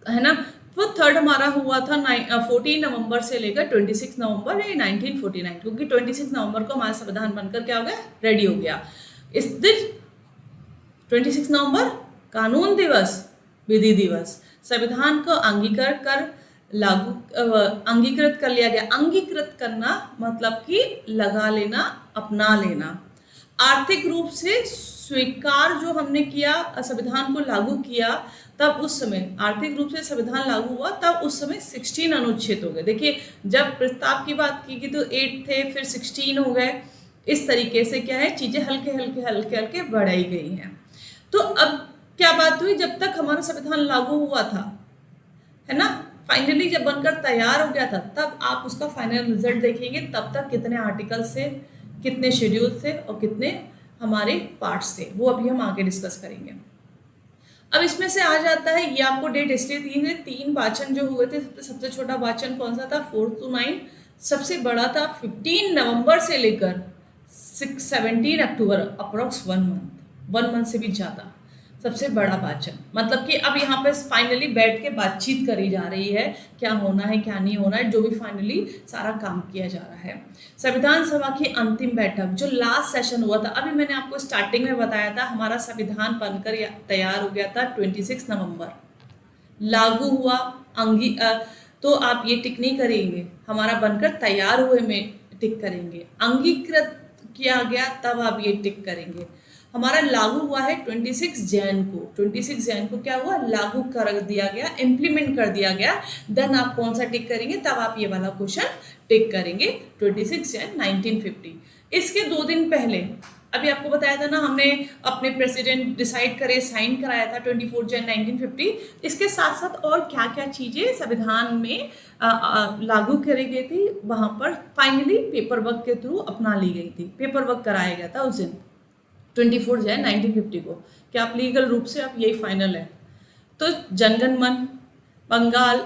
है ना। वो थर्ड हमारा हुआ था 14 नवंबर से लेकर 26 नवंबर 1949, क्योंकि 26 नवंबर को हमारा संविधान बनकर क्या हो गया, रेडी हो गया। इस दिन 26 नवंबर कानून दिवस, विधि दिवस, संविधान को अंगीकृत कर लिया गया। अंगीकृत करना मतलब कि लगा लेना, अपना लेना। आर्थिक रूप से स्वीकार जो हमने किया, संविधान को लागू किया, तब उस समय आर्थिक रूप से संविधान लागू हुआ, तब उस समय 16 अनुच्छेद हो गए। देखिए, जब प्रस्ताव की बात की गई तो 8 थे, फिर 16 हो गए। इस तरीके से क्या है, चीजें हल्के हल्के बढ़ाई गई हैं। तो अब क्या बात हुई, जब तक हमारा संविधान लागू हुआ था, है ना, फाइनली जब बनकर तैयार हो गया था, तब आप उसका फाइनल रिजल्ट देखेंगे। तब तक कितने आर्टिकल से, कितने शेड्यूल से और कितने हमारे पार्ट्स थे, वो अभी हम आगे डिस्कस करेंगे। अब इसमें से आ जाता है, ये आपको डेट इसलिए दी है, 3 वाचन जो हुए थे। सबसे छोटा वाचन कौन सा था, 4 to 9। सबसे बड़ा था 15 नवंबर से लेकर 17 अक्टूबर, अप्रोक्स 1 मंथ से भी ज़्यादा सबसे बड़ा वाचन। मतलब कि अब यहाँ पे फाइनली बैठ के बातचीत करी जा रही है, क्या होना है क्या नहीं होना है, जो भी फाइनली सारा काम किया जा रहा है। संविधान सभा की अंतिम बैठक जो लास्ट सेशन हुआ था, अभी मैंने आपको स्टार्टिंग में बताया था, हमारा संविधान बनकर तैयार हो गया था 26 नवंबर, लागू हुआ तो आप ये टिक नहीं करेंगे, हमारा बनकर तैयार हुए में टिक करेंगे। अंगीकृत किया गया तब आप ये टिक करेंगे। हमारा लागू हुआ है 26 जैन को। 26 जैन को क्या हुआ, लागू कर दिया गया, इम्प्लीमेंट कर दिया गया। देन आप कौन सा टिक करेंगे, तब आप ये वाला क्वेश्चन टिक करेंगे 26 जैन 1950। इसके 2 दिन पहले अभी आपको बताया था ना, हमने अपने प्रेसिडेंट डिसाइड करे, साइन कराया था 24 जैन 1950। इसके साथ साथ और क्या क्या चीज़ें संविधान में लागू करी गई थी, वहाँ पर फाइनली पेपर वर्क के थ्रू अपना ली गई थी। पेपर वर्क कराया गया था उस दिन 24 जैन 1950 को। क्या आप लीगल रूप से आप यही फाइनल है। तो जनगण मन बंगाल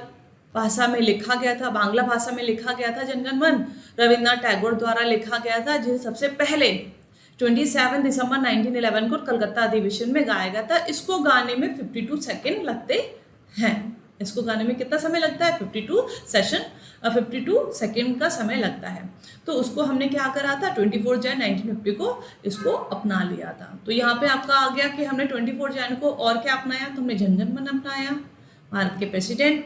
भाषा में लिखा गया था, बांग्ला भाषा में लिखा गया था जनगण मन, रविन्द्रनाथ टैगोर द्वारा लिखा गया था, जिसे सबसे पहले 27 दिसंबर 1911 को कलकत्ता अधिवेशन में गाया गया था। इसको गाने में 52 सेकेंड लगते हैं। इसको गाने में कितना समय लगता है, 52 सेकेंड का समय लगता है। तो उसको हमने क्या करा था, 24 जैन 1950 को इसको अपना लिया था। तो यहाँ पे आपका आ गया कि हमने 24 जैन को और क्या अपनाया, तो हमने जनगण मन अपनाया, भारत के प्रेसिडेंट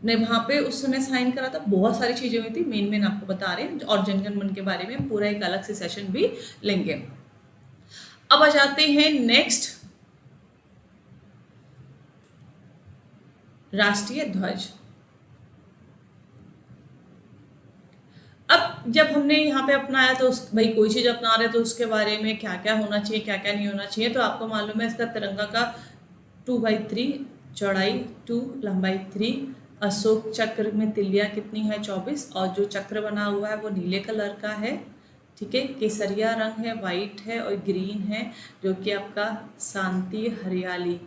ने वहाँ पे उस समय साइन करा था। बहुत सारी चीज़ें हुई थी, मेन आपको बता रहे हैं, और जनगण मन के बारे में पूरा एक अलग से सेशन भी लेंगे। अब आ जाते हैं नेक्स्ट, राष्ट्रीय ध्वज। अब जब हमने यहाँ पे अपनाया तो भाई कोई चीज़ अपना रहे तो उसके बारे में क्या क्या होना चाहिए, क्या क्या नहीं होना चाहिए। तो आपको मालूम है इसका तिरंगा का 2/3 चौड़ाई 2, लंबाई 3, अशोक चक्र में तिलियाँ कितनी है 24, और जो चक्र बना हुआ है वो नीले कलर का है, ठीक है। केसरिया रंग है, वाइट है और ग्रीन है, जो कि आपका शांति हरियाली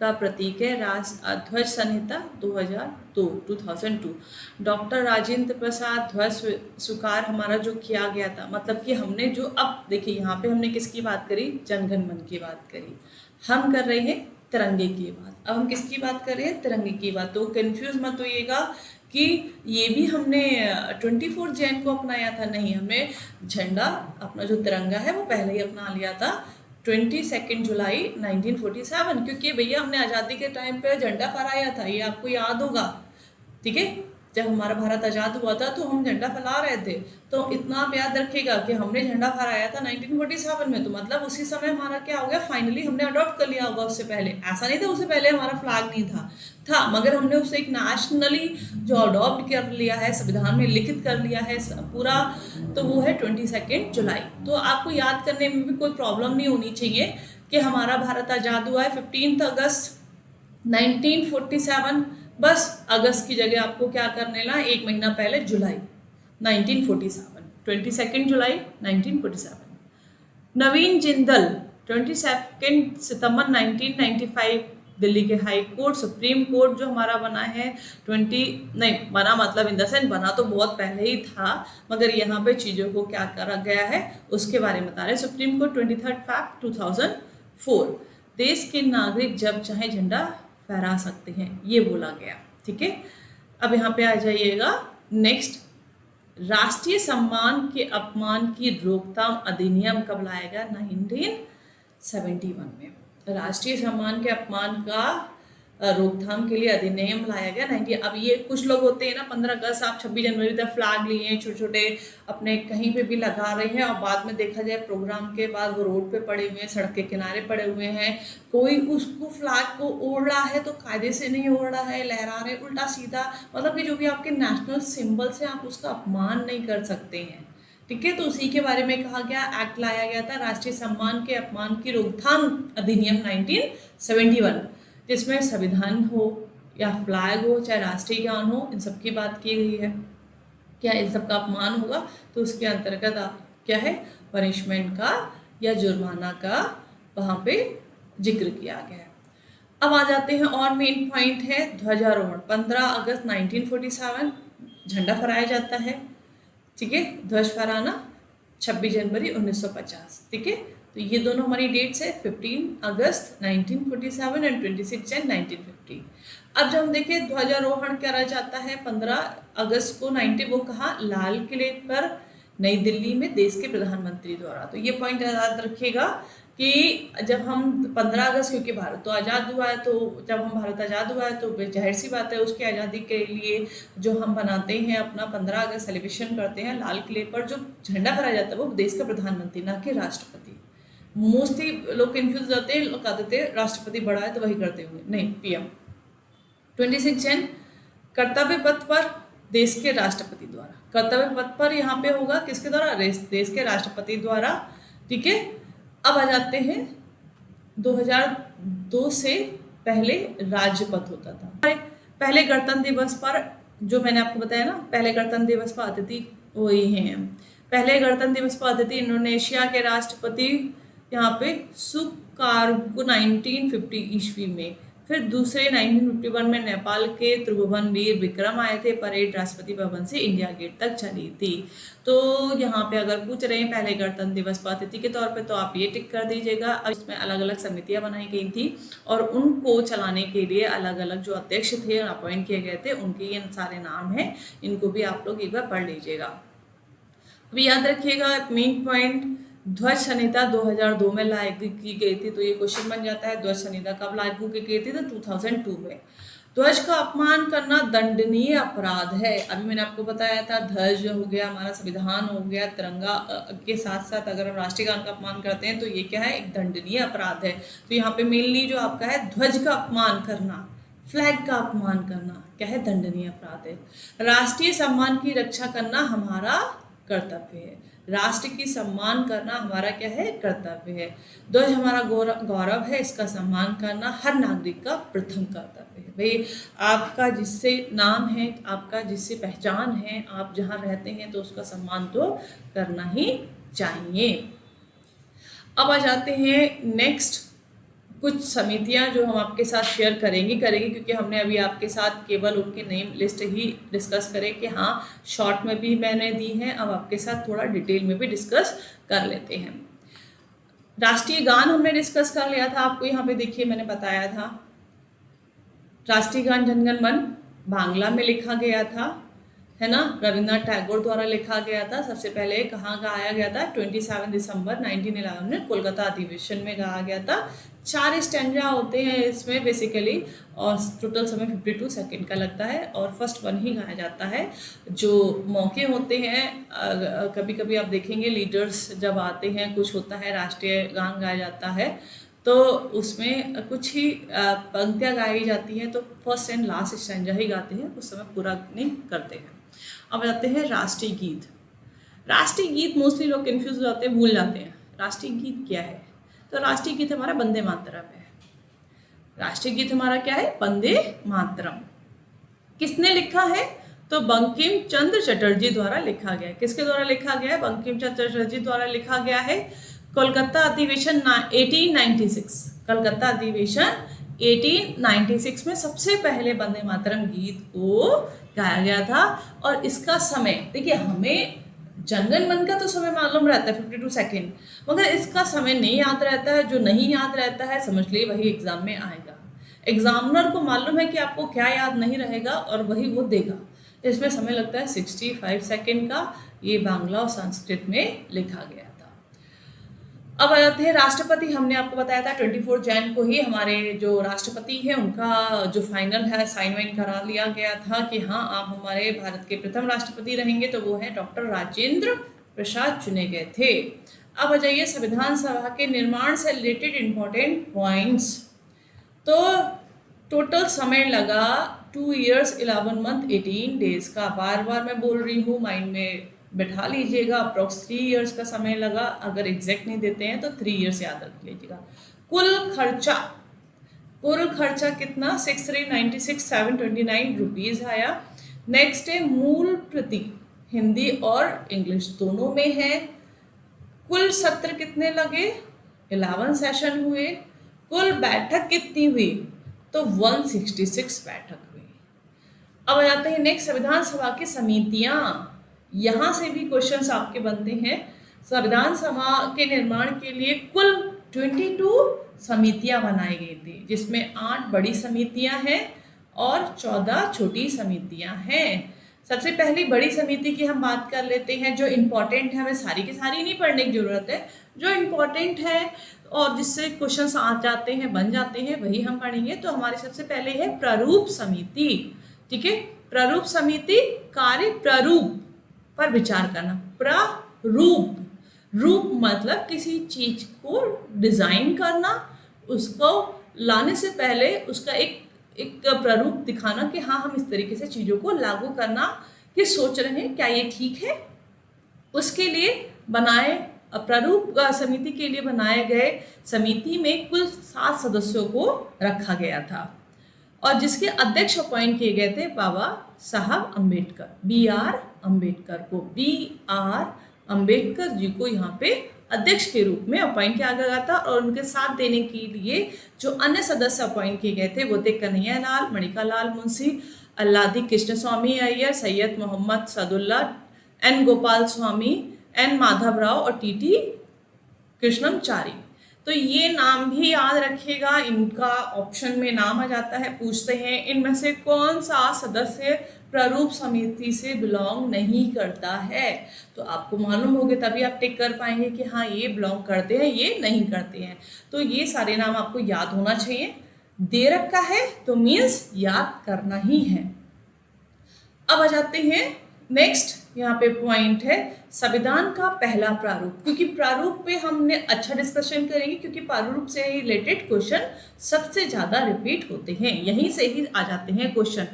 का प्रतीक है। ध्वज संहिता 2002 डॉक्टर राजेंद्र प्रसाद ध्वज स्वीकार हमारा जो किया गया था, मतलब कि हमने जो, अब देखिए यहाँ पे हमने किसकी बात करी, जनगण मन की बात करी, हम कर रहे हैं तिरंगे की बात। अब हम किसकी बात कर रहे हैं, तिरंगे की बात। तो कंफ्यूज मत होइएगा कि ये भी हमने 24 जैन को अपनाया था, नहीं, हमने झंडा अपना जो तिरंगा है वो पहले ही अपना लिया था 22 जुलाई 1947, क्योंकि भैया हमने आज़ादी के टाइम पे झंडा फहराया था, ये आपको याद होगा, ठीक है। जब हमारा भारत आज़ाद हुआ था तो हम झंडा फहरा रहे थे, तो इतना आप याद रखिएगा कि हमने झंडा फहराया था 1947 में, तो मतलब उसी समय हमारा क्या हो गया, फाइनली हमने अडॉप्ट कर लिया होगा। उससे पहले ऐसा नहीं था, उससे पहले हमारा फ्लैग नहीं था मगर हमने उसे एक नेशनली जो अडॉप्ट कर लिया है, संविधान में लिखित कर लिया है पूरा, तो वो है 22 जुलाई। तो आपको याद करने में भी कोई प्रॉब्लम नहीं होनी चाहिए कि हमारा भारत आज़ाद हुआ है 15 अगस्त 1947। बस अगस्त की जगह आपको क्या करने ला, एक महीना पहले जुलाई 1947, 22 जुलाई 1947। नवीन जिंदल 22 सितंबर 1995 दिल्ली के हाई कोर्ट, सुप्रीम कोर्ट जो हमारा बना है 20 नहीं बना, मतलब इन द सेंस बना तो बहुत पहले ही था, मगर यहाँ पे चीज़ों को क्या करा गया है उसके बारे में बता रहे हैं। सुप्रीम कोर्ट 23 फरवरी 2004, देश के नागरिक जब चाहे झंडा फहरा सकते हैं, ये बोला गया, ठीक है। अब यहाँ पे आ जाइएगा नेक्स्ट, राष्ट्रीय सम्मान के अपमान की रोकथाम अधिनियम कब लाया गया, 1971 में। राष्ट्रीय सम्मान के अपमान का रोकथाम के लिए अधिनियम लाया गया 90। अब ये कुछ लोग होते हैं ना, 15 अगस्त आप 26 जनवरी तक फ्लैग लिए हैं छोटे छोटे अपने कहीं पे भी लगा रहे हैं, और बाद में देखा जाए प्रोग्राम के बाद वो रोड पे पड़े हुए हैं, सड़क के किनारे पड़े हुए हैं, कोई उसको फ्लैग को ओढ़ रहा है तो कायदे से नहीं ओढ़ रहा है, लहरा रहे उल्टा सीधा, मतलब कि जो भी आपके नेशनल सिंबल्स हैं आप उसका अपमान नहीं कर सकते हैं, ठीक है। तो उसी के बारे में कहा गया, एक्ट लाया गया था राष्ट्रीय सम्मान के अपमान की रोकथाम अधिनियम 1971, जिसमें संविधान हो या फ्लैग हो चाहे राष्ट्रीय गान हो, इन सब की बात की गई है। क्या इन सब का अपमान होगा तो उसके अंतर्गत आप क्या है, पनिशमेंट का या जुर्माना का वहाँ पे जिक्र किया गया है। अब आ जाते हैं और मेन पॉइंट है ध्वजारोहण। 15 अगस्त 1947 झंडा फहराया जाता है, ठीक है। ध्वज फहराना 26 जनवरी 1950, ठीक है। तो ये दोनों हमारी डेट्स है, 15 अगस्त 1947 एंड 26 जन 1950। अब जब हम देखें ध्वजारोहण करा जाता है 15 अगस्त को 90, वो कहाँ, लाल किले पर नई दिल्ली में देश के प्रधानमंत्री द्वारा। तो ये पॉइंट याद रखिएगा कि जब हम 15 अगस्त, क्योंकि भारत तो आज़ाद हुआ है, तो जब हम भारत आज़ाद हुआ है तो जाहिर सी बात है उसकी आज़ादी के लिए जो हम बनाते हैं अपना 15 अगस्त सेलिब्रेशन करते हैं, लाल किले पर जो झंडा फहराया जाता है वो देश का प्रधानमंत्री, ना कि राष्ट्रपति। मोस्टली लोग कन्फ्यूज रहते हैं, लोग कहते थे राष्ट्रपति बड़ा है तो वही करते होंगे, नहीं, पीएम। 26 जन कर्तव्य पथ पर देश के राष्ट्रपति द्वारा, कर्तव्य पथ पर यहाँ पे होगा किसके द्वारा, देश के राष्ट्रपति द्वारा, ठीक है। अब आ जाते हैं 2002 से पहले राज्यपथ होता था। पहले गणतंत्र दिवस पर जो मैंने आपको बताया ना, पहले गणतंत्र दिवस पर अतिथि वही हैं, पहले गणतंत्र दिवस पर अतिथि इंडोनेशिया के राष्ट्रपति यहाँ पे सुकार्नो 1950 ईस्वी में, फिर दूसरे 1951 में नेपाल के त्रिभुवनवीर विक्रम आए थे, परेड राष्ट्रपति भवन से इंडिया गेट तक चली थी। तो यहाँ पे अगर पूछ रहे हैं पहले गणतंत्र दिवस पर अतिथि के तौर पे तो आप ये टिक कर दीजिएगा। अब इसमें अलग अलग समितियां बनाई गई थी और उनको चलाने के लिए अलग अलग जो अध्यक्ष थे अपॉइंट किए गए थे, उनके ये सारे नाम हैं, इनको भी आप लोग एक बार पढ़ लीजिएगा। अभी याद रखिएगा मेन पॉइंट, ध्वज संहिता 2002 में लागू की गई थी, तो ये क्वेश्चन बन जाता है ध्वज संहिता कब लागू की गई थी, तो 2002 में। ध्वज का अपमान करना दंडनीय अपराध है। अभी मैंने आपको बताया था ध्वज हो गया, हमारा संविधान हो गया, तिरंगा के साथ साथ अगर हम राष्ट्रीय गान का अपमान करते हैं तो ये क्या है, एक दंडनीय अपराध है। तो यहाँ पे मेनली जो आपका है ध्वज का अपमान करना, फ्लैग का अपमान करना क्या है, दंडनीय अपराध है। राष्ट्रीय सम्मान की रक्षा करना हमारा कर्तव्य है। राष्ट्र की सम्मान करना हमारा क्या है, कर्तव्य है। ध्वज हमारा गौरव है, इसका सम्मान करना हर नागरिक का प्रथम कर्तव्य है। भाई आपका जिससे नाम है, आपका जिससे पहचान है, आप जहाँ रहते हैं तो उसका सम्मान तो करना ही चाहिए। अब आ जाते हैं नेक्स्ट कुछ समितियां जो हम आपके साथ शेयर करेंगे क्योंकि हमने अभी आपके साथ केवल उनके नेम लिस्ट ही डिस्कस करे कि हाँ शॉर्ट में भी मैंने दी हैं, अब आपके साथ थोड़ा डिटेल में भी डिस्कस कर लेते हैं। राष्ट्रीय गान हमने डिस्कस कर लिया था, आपको यहाँ पे देखिए मैंने बताया था राष्ट्रीय गान जनगण मन बांग्ला में लिखा गया था, है ना, रविन्द्रनाथ टैगोर द्वारा लिखा गया था। सबसे पहले कहाँ गाया गया था, 27 दिसंबर 1911 में कोलकाता अधिवेशन में गाया गया था। 4 स्टैंजा होते हैं इसमें बेसिकली, और टोटल समय 52 सेकंड का लगता है, और फर्स्ट वन ही गाया जाता है। जो मौके होते हैं, कभी कभी आप देखेंगे लीडर्स जब आते हैं, कुछ होता है राष्ट्रीय गान गाया जाता है, तो उसमें कुछ ही पंक्तियाँ गाई जाती हैं, तो फर्स्ट एंड लास्ट स्टैंजा ही गाते हैं, उस समय पूरा नहीं करते हैं। अब जाते हैं राष्ट्रीय गीत। राष्ट्रीय गीत मोस्टली लोग कंफ्यूज हो जाते हैं, भूल जाते हैं राष्ट्रीय गीत क्या है। तो राष्ट्रीय गीत हमारा वंदे मातरम है। राष्ट्रीय गीत हमारा क्या है, वंदे मातरम। किसने लिखा है, तो बंकिम चंद्र चटर्जी द्वारा लिखा गया है। किसके द्वारा लिखा गया है, बंकिम चंद्र चटर्जी द्वारा लिखा गया है। कोलकाता अधिवेशन 1896, कलकत्ता अधिवेशन 1896 में सबसे पहले वंदे मातरम गीत को गाया गया था। और इसका समय देखिए, हमें जनगण मन का तो समय मालूम रहता है 52 सेकेंड, मगर इसका समय नहीं याद रहता है। जो नहीं याद रहता है समझ लीजिए वही एग्जाम में आएगा। एग्जामिनर को मालूम है कि आपको क्या याद नहीं रहेगा और वही वो देगा। इसमें समय लगता है 65 सेकेंड का। ये बांग्ला और संस्कृत में लिखा गया था। अब आ जाते हैं राष्ट्रपति। हमने आपको बताया था 24 जैन को ही हमारे जो राष्ट्रपति हैं उनका जो फाइनल है साइन वाइन करा लिया गया था कि हाँ आप हमारे भारत के प्रथम राष्ट्रपति रहेंगे, तो वो है डॉक्टर राजेंद्र प्रसाद चुने गए थे। अब आ जाइए संविधान सभा के निर्माण से रिलेटेड इंपॉर्टेंट पॉइंट्स। तो टोटल समय लगा 2 years 11 month 18 days का। बार बार मैं बोल रही हूँ, माइंड में बैठा लीजिएगा। अप्रॉक्स 3 years का समय लगा। अगर एग्जैक्ट नहीं देते हैं तो 3 years याद रख लीजिएगा। कुल खर्चा कितना, 6,396,729 रुपीज़ आया। नेक्स्ट है मूल प्रति हिंदी और इंग्लिश दोनों में है। कुल सत्र कितने लगे, 11 सेशन हुए। कुल बैठक कितनी हुई, तो 166 बैठक हुई। अब आ जाते हैं नेक्स्ट संविधान सभा की समितियां। यहाँ से भी क्वेश्चंस आपके बनते हैं। संविधान सभा के निर्माण के लिए कुल 22 समितियां बनाई गई थी, जिसमें 8 बड़ी समितियां हैं और 14 छोटी समितियां हैं। सबसे पहली बड़ी समिति की हम बात कर लेते हैं। जो इम्पोर्टेंट है, हमें सारी की सारी नहीं पढ़ने की जरूरत है, जो इम्पोर्टेंट है और जिससे क्वेश्चंस आ जाते हैं, बन जाते हैं, वही हम पढ़ेंगे। तो हमारे सबसे पहले है प्रारूप समिति। ठीक है, प्रारूप समिति कार्य प्रारूप पर विचार करना। प्रारूप, रूप मतलब किसी चीज को डिजाइन करना, उसको लाने से पहले उसका एक प्रारूप दिखाना कि हाँ हम इस तरीके से चीजों को लागू करना कि सोच रहे हैं क्या ये ठीक है। उसके लिए बनाए प्रारूप समिति के लिए बनाए गए समिति में कुल 7 सदस्यों को रखा गया था और जिसके अध्यक्ष अपॉइंट किए गए थे बाबा साहब अम्बेडकर, BR अम्बेडकर को, BR अम्बेडकर जी को यहाँ पे अध्यक्ष के रूप में अपॉइंट किया गया था। और उनके साथ देने के लिए जो अन्य सदस्य अपॉइंट किए गए थे वो थे कन्हैया लाल, मणिका लाल मुंशी, अल्लादी कृष्ण स्वामी अय्यर, सैयद मोहम्मद सदुल्ला, N गोपाल स्वामी, N माधव राव और TT कृष्णमचारी। तो ये नाम भी याद रखिएगा, इनका ऑप्शन में नाम आ जाता है। पूछते हैं इनमें से कौन सा सदस्य प्रारूप समिति से बिलोंग नहीं करता है, तो आपको मालूम होगा तभी आप टिक कर पाएंगे कि हाँ ये बिलोंग करते हैं, ये नहीं करते हैं। तो ये सारे नाम आपको याद होना चाहिए। दे रखा है तो मीन्स याद करना ही है। अब आ जाते हैं नेक्स्ट, यहाँ पे पॉइंट है संविधान का पहला प्रारूप, क्योंकि प्रारूप पे हमने अच्छा डिस्कशन करेंगे, क्योंकि प्रारूप से रिलेटेड क्वेश्चन सबसे ज्यादा रिपीट होते हैं, यहीं से ही आ जाते हैं क्वेश्चन।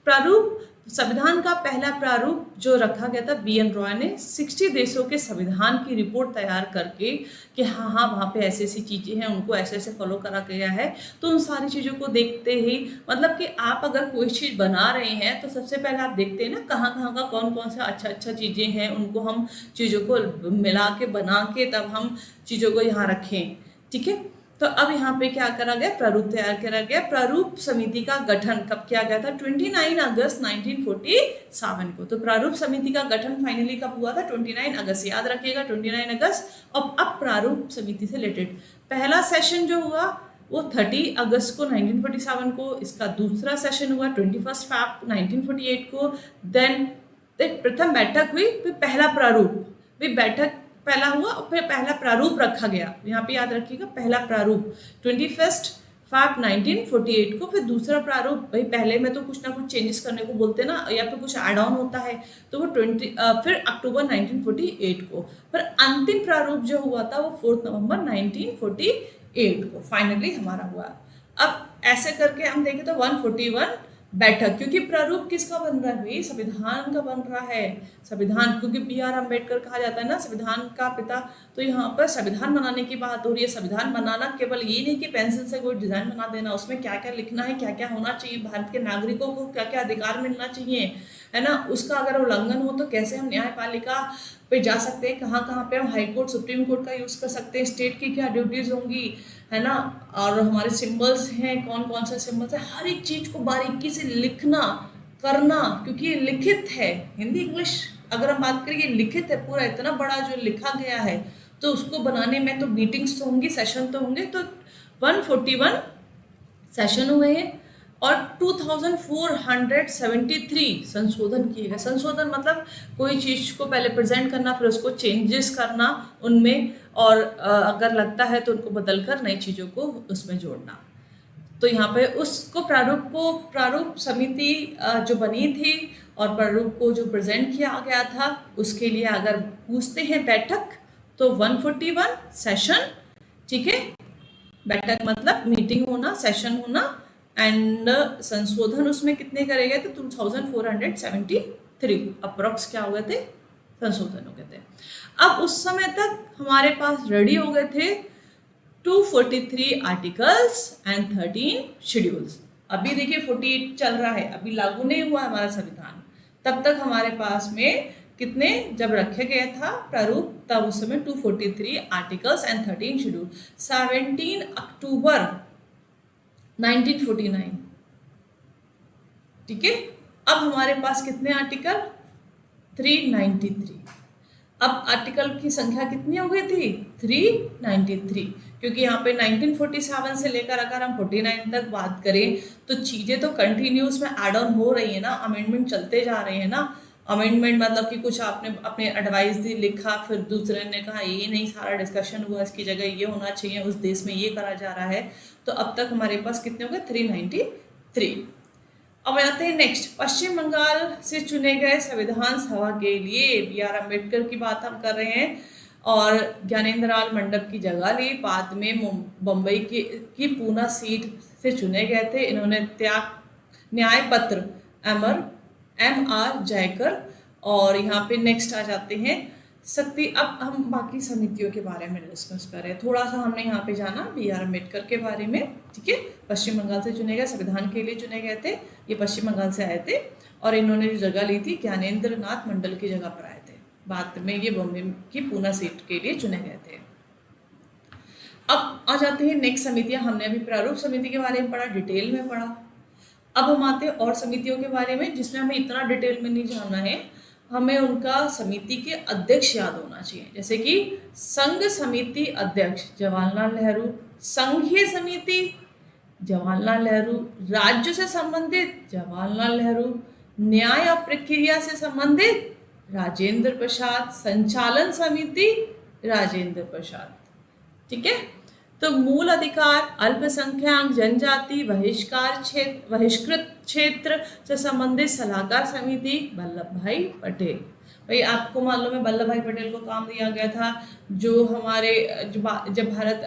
प्रारूप, संविधान का पहला प्रारूप जो रखा गया था BN रॉय ने 60 देशों के संविधान की रिपोर्ट तैयार करके कि हाँ हाँ वहाँ पे ऐसी ऐसी चीज़ें हैं, उनको ऐसे ऐसे फॉलो करा गया है। तो उन सारी चीज़ों को देखते ही, मतलब कि आप अगर कोई चीज़ बना रहे हैं तो सबसे पहले आप देखते हैं ना कहाँ कहाँ का कौन कौन सा अच्छा चीज़ें हैं, उनको हम चीज़ों को मिला के बना के तब हम चीज़ों को यहाँ रखें। ठीक है, तो अब यहाँ पे क्या करा गया, प्रारूप तैयार करा गया। प्रारूप समिति का गठन कब किया गया था? 29 अगस्त 1947 को। तो प्रारूप समिति का गठन फाइनली कब हुआ था? 29 अगस्त, याद रखिएगा 29 अगस्त। अब प्रारूप समिति से रिलेटेड पहला सेशन जो हुआ वो 30 अगस्त को 1947 को, इसका दूसरा सेशन हुआ 21 फरवरी 1948 को। देन प्रथम बैठक हुई, फिर पहला प्रारूप, फिर बैठक पहला हुआ और फिर पहला प्रारूप रखा गया। यहाँ पे याद रखिएगा पहला प्रारूप 21 फरवरी 1948 को, फिर दूसरा प्रारूप, भाई पहले में तो कुछ ना कुछ चेंजेस करने को बोलते ना, या फिर कुछ एड ऑन होता है, तो वो फिर अक्टूबर 1948 को। फिर अंतिम प्रारूप जो हुआ था वो 4 नवंबर 1948 को फाइनली हमारा हुआ। अब ऐसे करके हम देखें तो 141 बैठक, क्योंकि प्रारूप किसका बन रहा है भाई? संविधान का बन रहा है। संविधान, क्योंकि BR अम्बेडकर कहा जाता है ना संविधान का पिता, तो यहाँ पर संविधान बनाने की बात हो रही है। संविधान बनाना केवल ये नहीं कि पेंसिल से कोई डिजाइन बना देना, उसमें क्या क्या लिखना है, क्या क्या होना चाहिए, भारत के नागरिकों को क्या क्या अधिकार मिलना चाहिए, है ना, उसका अगर उल्लंघन हो तो कैसे हम न्यायपालिका पे जा सकते हैं, कहाँ कहाँ पे हम हाई कोर्ट सुप्रीम कोर्ट का यूज कर सकते हैं, स्टेट की क्या ड्यूटीज होंगी, है ना, और हमारे सिंबल्स हैं, कौन कौन से सिंबल्स है, हर एक चीज को बारीकी से लिखना करना, क्योंकि ये लिखित है। हिंदी इंग्लिश अगर हम बात करें, ये लिखित है पूरा, इतना बड़ा जो लिखा गया है, तो उसको बनाने में तो मीटिंग्स तो होंगी, सेशन तो होंगे। तो 141 सेशन हुए हैं और 2473 संशोधन किए गए। संशोधन मतलब कोई चीज को पहले प्रेजेंट करना, फिर उसको चेंजेस करना उनमें, और अगर लगता है तो उनको बदलकर नई चीजों को उसमें जोड़ना। तो यहाँ पे उसको प्रारूप समिति जो बनी थी और प्रारूप को जो प्रेजेंट किया गया था, उसके लिए अगर पूछते हैं बैठक तो 141 सेशन। ठीक है, बैठक मतलब मीटिंग होना, सेशन होना, एंड संशोधन उसमें कितने करे गए थे? 2473 अप्रोक्स क्या हो गए थे? संशोधन हो गए थे। अब उस समय तक हमारे पास रेडी हो गए थे 243 आर्टिकल्स एंड 13 शेड्यूल्स। अभी देखिए 48 चल रहा है, अभी लागू नहीं हुआ हमारा संविधान, तब तक हमारे पास में कितने, जब रखे गया था प्रारूप तब उस समय 243 आर्टिकल्स एंड 13 शेड्यूल। 17 अक्टूबर 1949। ठीक है, अब हमारे पास कितने आर्टिकल? 393। अब आर्टिकल की संख्या कितनी हो गई थी? 393, क्योंकि यहाँ पे 1947 से लेकर अगर हम 49 तक बात करें तो चीजें तो कंटिन्यूस में एड ऑन हो रही है ना, अमेंडमेंट चलते जा रहे हैं ना। अमेंडमेंट मतलब कि कुछ आपने अपने एडवाइस दी, लिखा, फिर दूसरे ने कहा ये नहीं, सारा डिस्कशन हुआ, इसकी जगह ये होना चाहिए, उस देश में ये करा जा रहा है। तो अब तक हमारे पास कितने हो गए? 393। अब आते हैं नेक्स्ट, पश्चिम बंगाल से चुने गए संविधान सभा के लिए BR अम्बेडकर की बात हम कर रहे हैं, और ज्ञानेंद्रलाल मंडप की जगह ली। बाद में बम्बई की पूना सीट से चुने गए थे। इन्होंने न्याय पत्र MR जयकर। और यहाँ पे नेक्स्ट आ जाते हैं शक्ति। अब हम बाकी समितियों के बारे में डिस्कस कर रहे हैं, थोड़ा सा हमने यहाँ पे जाना BR अम्बेडकर के बारे में। ठीक है, पश्चिम बंगाल से चुने गए, संविधान के लिए चुने गए थे, ये पश्चिम बंगाल से आए थे, और इन्होंने जो जगह ली थी ज्ञानेंद्र नाथ मंडल की जगह पर आए थे। बाद में ये बॉम्बे की पूना सीट के लिए चुने गए थे। अब आ जाते हैं नेक्स्ट समितियां। हमने अभी प्रारूप समिति के बारे में पढ़ा, डिटेल में पढ़ा। अब हम आते हैं और समितियों के बारे में जिसमें हमें इतना डिटेल में नहीं जानना है। हमें उनका समिति के अध्यक्ष याद होना चाहिए, जैसे कि संघ समिति अध्यक्ष जवाहरलाल नेहरू, संघीय समिति जवाहरलाल नेहरू, राज्य से संबंधित जवाहरलाल नेहरू, न्याय और प्रक्रिया से संबंधित राजेंद्र प्रसाद, संचालन समिति राजेंद्र प्रसाद। ठीक है, तो मूल अधिकार, अल्पसंख्यक जनजाति, बहिष्कृत क्षेत्र से संबंधित सलाहकार समिति वल्लभ भाई पटेल। भाई आपको मालूम है वल्लभ भाई पटेल को काम दिया गया था, जो हमारे जब भारत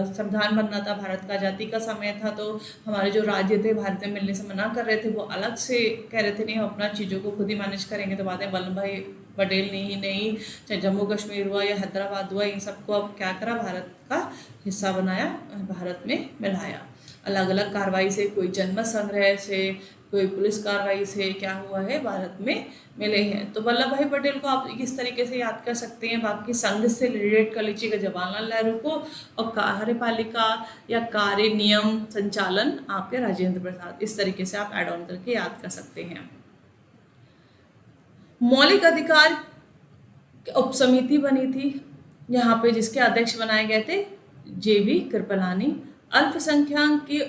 संविधान बनना था, भारत का आज़ादी का समय था, तो हमारे जो राज्य थे भारत में मिलने से मना कर रहे थे, वो अलग से कह रहे थे नहीं हम अपना चीज़ों को खुद ही मैनेज करेंगे। तो बाद में वल्लभ भाई पटेल ने ही नहीं, चाहे जम्मू कश्मीर हुआ या हैदराबाद हुआ, इन सबको अब क्या करा, भारत का हिस्सा बनाया, भारत में मिलाया। अलग अलग कार्रवाई से, कोई जनमत संग्रह से, कोई पुलिस कार्रवाई से क्या हुआ है, भारत में मिले हैं। तो वल्लभ भाई पटेल को आप इस तरीके से याद कर सकते हैं। बाकी संघ से रिलेटेड कर लीजिएगा जवाहरलाल नेहरू को, और कार्यपालिका या कार्य नियम संचालन आपके राजेंद्र प्रसाद। इस तरीके से आप ऐड ऑन करके याद कर सकते हैं। मौलिक अधिकार उपसमिति बनी थी यहाँ पे, जिसके अध्यक्ष बनाए गए थे JB कृपलानी। अल्पसंख्यक के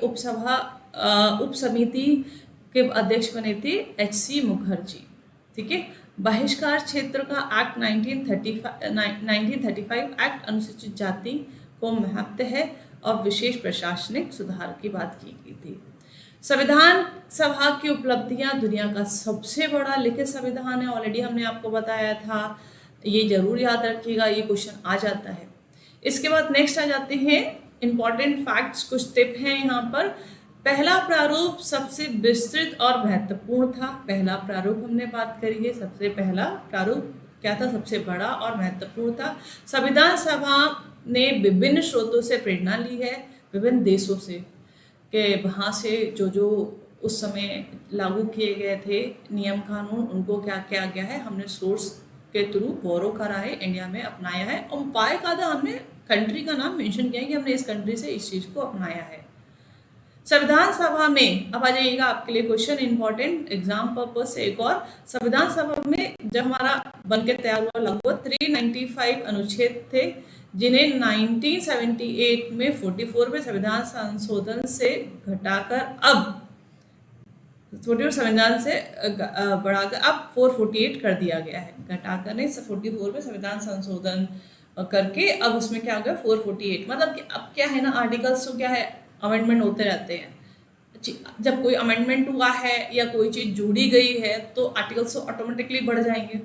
उपसमिति के अध्यक्ष बने थे HC मुखर्जी। ठीक है, बहिष्कार क्षेत्र का एक्ट 1935 एक्ट अनुसूचित जाति को महत्व है और विशेष प्रशासनिक सुधार की बात की गई थी। संविधान सभा की उपलब्धियां, दुनिया का सबसे बड़ा लिखित संविधान है, ऑलरेडी हमने आपको बताया था, ये जरूर याद रखिएगा, ये क्वेश्चन आ जाता है। इसके बाद नेक्स्ट आ जाते हैं इंपॉर्टेंट फैक्ट्स, कुछ टिप हैं यहाँ पर। पहला प्रारूप सबसे विस्तृत और महत्वपूर्ण था। पहला प्रारूप हमने बात करी है, सबसे पहला प्रारूप क्या था, सबसे बड़ा और महत्वपूर्ण था। संविधान सभा ने विभिन्न स्रोतों से प्रेरणा ली है, विभिन्न देशों से, कि वहाँ से जो उस समय लागू किए गए थे नियम कानून, उनको क्या किया गया है, हमने सोर्स के थ्रू बोरो करा है, इंडिया में अपनाया है। और बाकायदा हमने कंट्री का नाम मेंशन किया है कि हमने इस कंट्री से इस चीज़ को अपनाया है। संविधान सभा में, अब आ जाइएगा आपके लिए क्वेश्चन इंपॉर्टेंट एग्जाम पर्पज से एक और। संविधान सभा में जब हमारा बनके तैयार हुआ, लगभग 395 अनुच्छेद थे, जिन्हें 1978 में 44वें संविधान संशोधन से घटाकर अब 44 संविधान से बढ़ाकर अब 448 कर दिया गया है। घटाकर नहीं, 44 में संविधान संशोधन करके अब उसमें क्या हो गया, 448। मतलब कि अब क्या है ना, आर्टिकल्स तो क्या है, अमेंडमेंट होते रहते हैं। जब कोई अमेंडमेंट हुआ है या कोई चीज़ जोड़ी गई है तो आर्टिकल्स तो ऑटोमेटिकली बढ़ जाएंगे।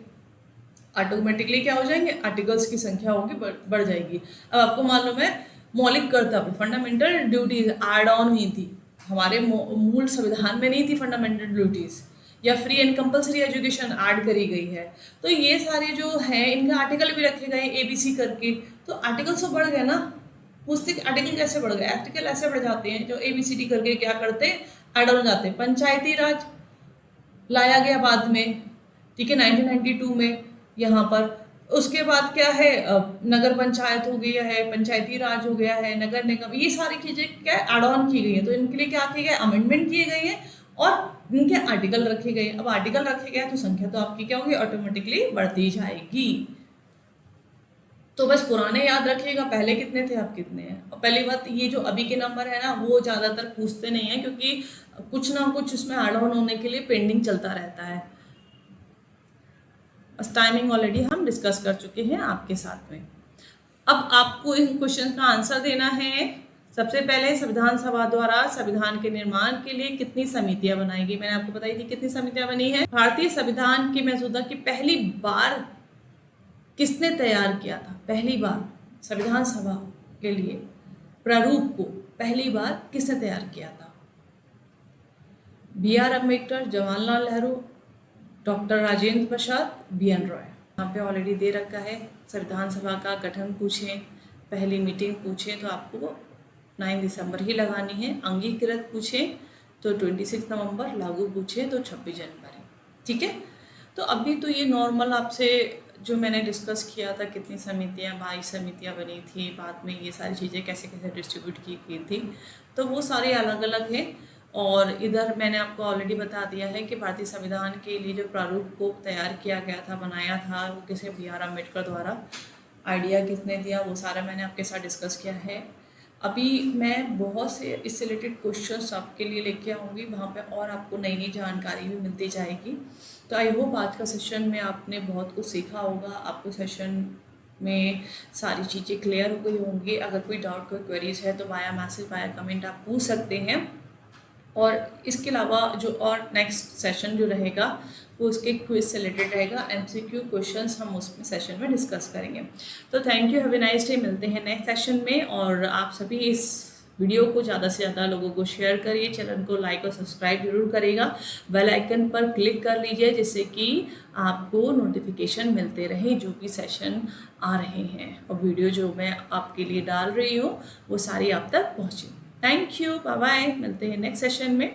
ऑटोमेटिकली क्या हो जाएंगे, आर्टिकल्स की संख्या होगी, बढ़ जाएगी। अब आपको मालूम है मौलिक कर्तव्य, फंडामेंटल ड्यूटीज ऐड ऑन हुई थी, हमारे मूल संविधान में नहीं थी फंडामेंटल ड्यूटीज, या free and compulsory education add करी गई है। तो ये सारे जो हैं इनके आर्टिकल भी रखे गए ABC करके, तो आर्टिकल्स तो बढ़ गए ना। पूछते आर्टिकल कैसे बढ़ गए, आर्टिकल ऐसे बढ़ जाते हैं जो ABCD करके क्या करते हैं, ऐड ऑन हो जाते हैं। पंचायती राज लाया गया बाद में, ठीक है, 1992 में यहाँ पर। उसके बाद क्या है, नगर पंचायत हो गया है, पंचायती राज हो गया है, नगर निगम, ये सारी चीज़ें क्या ऐड ऑन की गई हैं। तो इनके लिए क्या किए गए, अमेंडमेंट किए गए हैं और इनके आर्टिकल रखे गए। अब आर्टिकल रखे गए तो संख्या तो आपकी क्या होगी, ऑटोमेटिकली बढ़ती जाएगी। तो बस पुराने याद रखिएगा, पहले कितने थे अब कितने हैं। और पहली बात ये जो अभी के नंबर है ना, वो ज़्यादातर पूछते नहीं हैं, क्योंकि कुछ ना कुछ उसमें ऐड ऑन होने के लिए पेंडिंग चलता रहता है। बस टाइमिंग ऑलरेडी हम डिस्कस कर चुके हैं आपके साथ में। अब आपको इन क्वेश्चन का आंसर देना है। सबसे पहले संविधान सभा द्वारा संविधान के निर्माण के लिए कितनी समितियां बनाई गई, मैंने आपको बताई थी कितनी समितियां बनी है। भारतीय संविधान की मसौदा की पहली बार किसने तैयार किया था, पहली बार संविधान सभा के लिए प्रारूप को पहली बार किसने तैयार किया था। BR Ambedkar, Jawaharlal Nehru, doctor Rajendra Prasad, BN Roy. यहाँ पे ऑलरेडी दे रखा है, संविधान सभा का गठन पूछें, पहली मीटिंग पूछें तो आपको 9 दिसंबर ही लगानी है। अंगीकृत पूछें तो 26 नवंबर, लागू पूछें तो 26 जनवरी। ठीक है, तो अभी तो ये नॉर्मल आपसे जो मैंने डिस्कस किया था, कितनी समितियाँ, 22 समितियाँ बनी थी, बाद में ये सारी चीज़ें कैसे कैसे डिस्ट्रीब्यूट की गई थी, तो वो सारे अलग अलग हैं। और इधर मैंने आपको ऑलरेडी बता दिया है कि भारतीय संविधान के लिए जो प्रारूप को तैयार किया गया था, बनाया था, वो किसे B.R. अम्बेडकर द्वारा, आइडिया किसने दिया, वो सारा मैंने आपके साथ डिस्कस किया है। अभी मैं बहुत से इससे रिलेटेड क्वेश्चंस आपके लिए लेके आऊँगी, वहाँ पे और आपको नई नई जानकारी भी मिलती जाएगी। तो आई होप आज का सेशन में आपने बहुत कुछ सीखा होगा, आपको सेशन में सारी चीज़ें क्लियर हो गई होंगी। अगर कोई डाउट, कोई क्वेरीज है तो वाया मैसेज, वाया कमेंट आप पूछ सकते हैं। और इसके अलावा जो और नेक्स्ट सेशन जो रहेगा वो उसके क्विज से रिलेटेड रहेगा, MCQ क्वेश्चंस हम उसमें सेशन में डिस्कस करेंगे। तो thank you, have a nice day. मिलते हैं नेक्स्ट सेशन में। और आप सभी इस वीडियो को ज़्यादा से ज़्यादा लोगों को शेयर करिए, चैनल को लाइक और सब्सक्राइब जरूर करिएगा, बेल आइकन पर क्लिक कर लीजिए जिससे कि आपको नोटिफिकेशन मिलते रहे जो भी सेशन आ रहे हैं और वीडियो जो मैं आपके लिए डाल रही हूँ वो सारी आप तक पहुँचे। थैंक यू, बाय बाय, मिलते हैं नेक्स्ट सेशन में।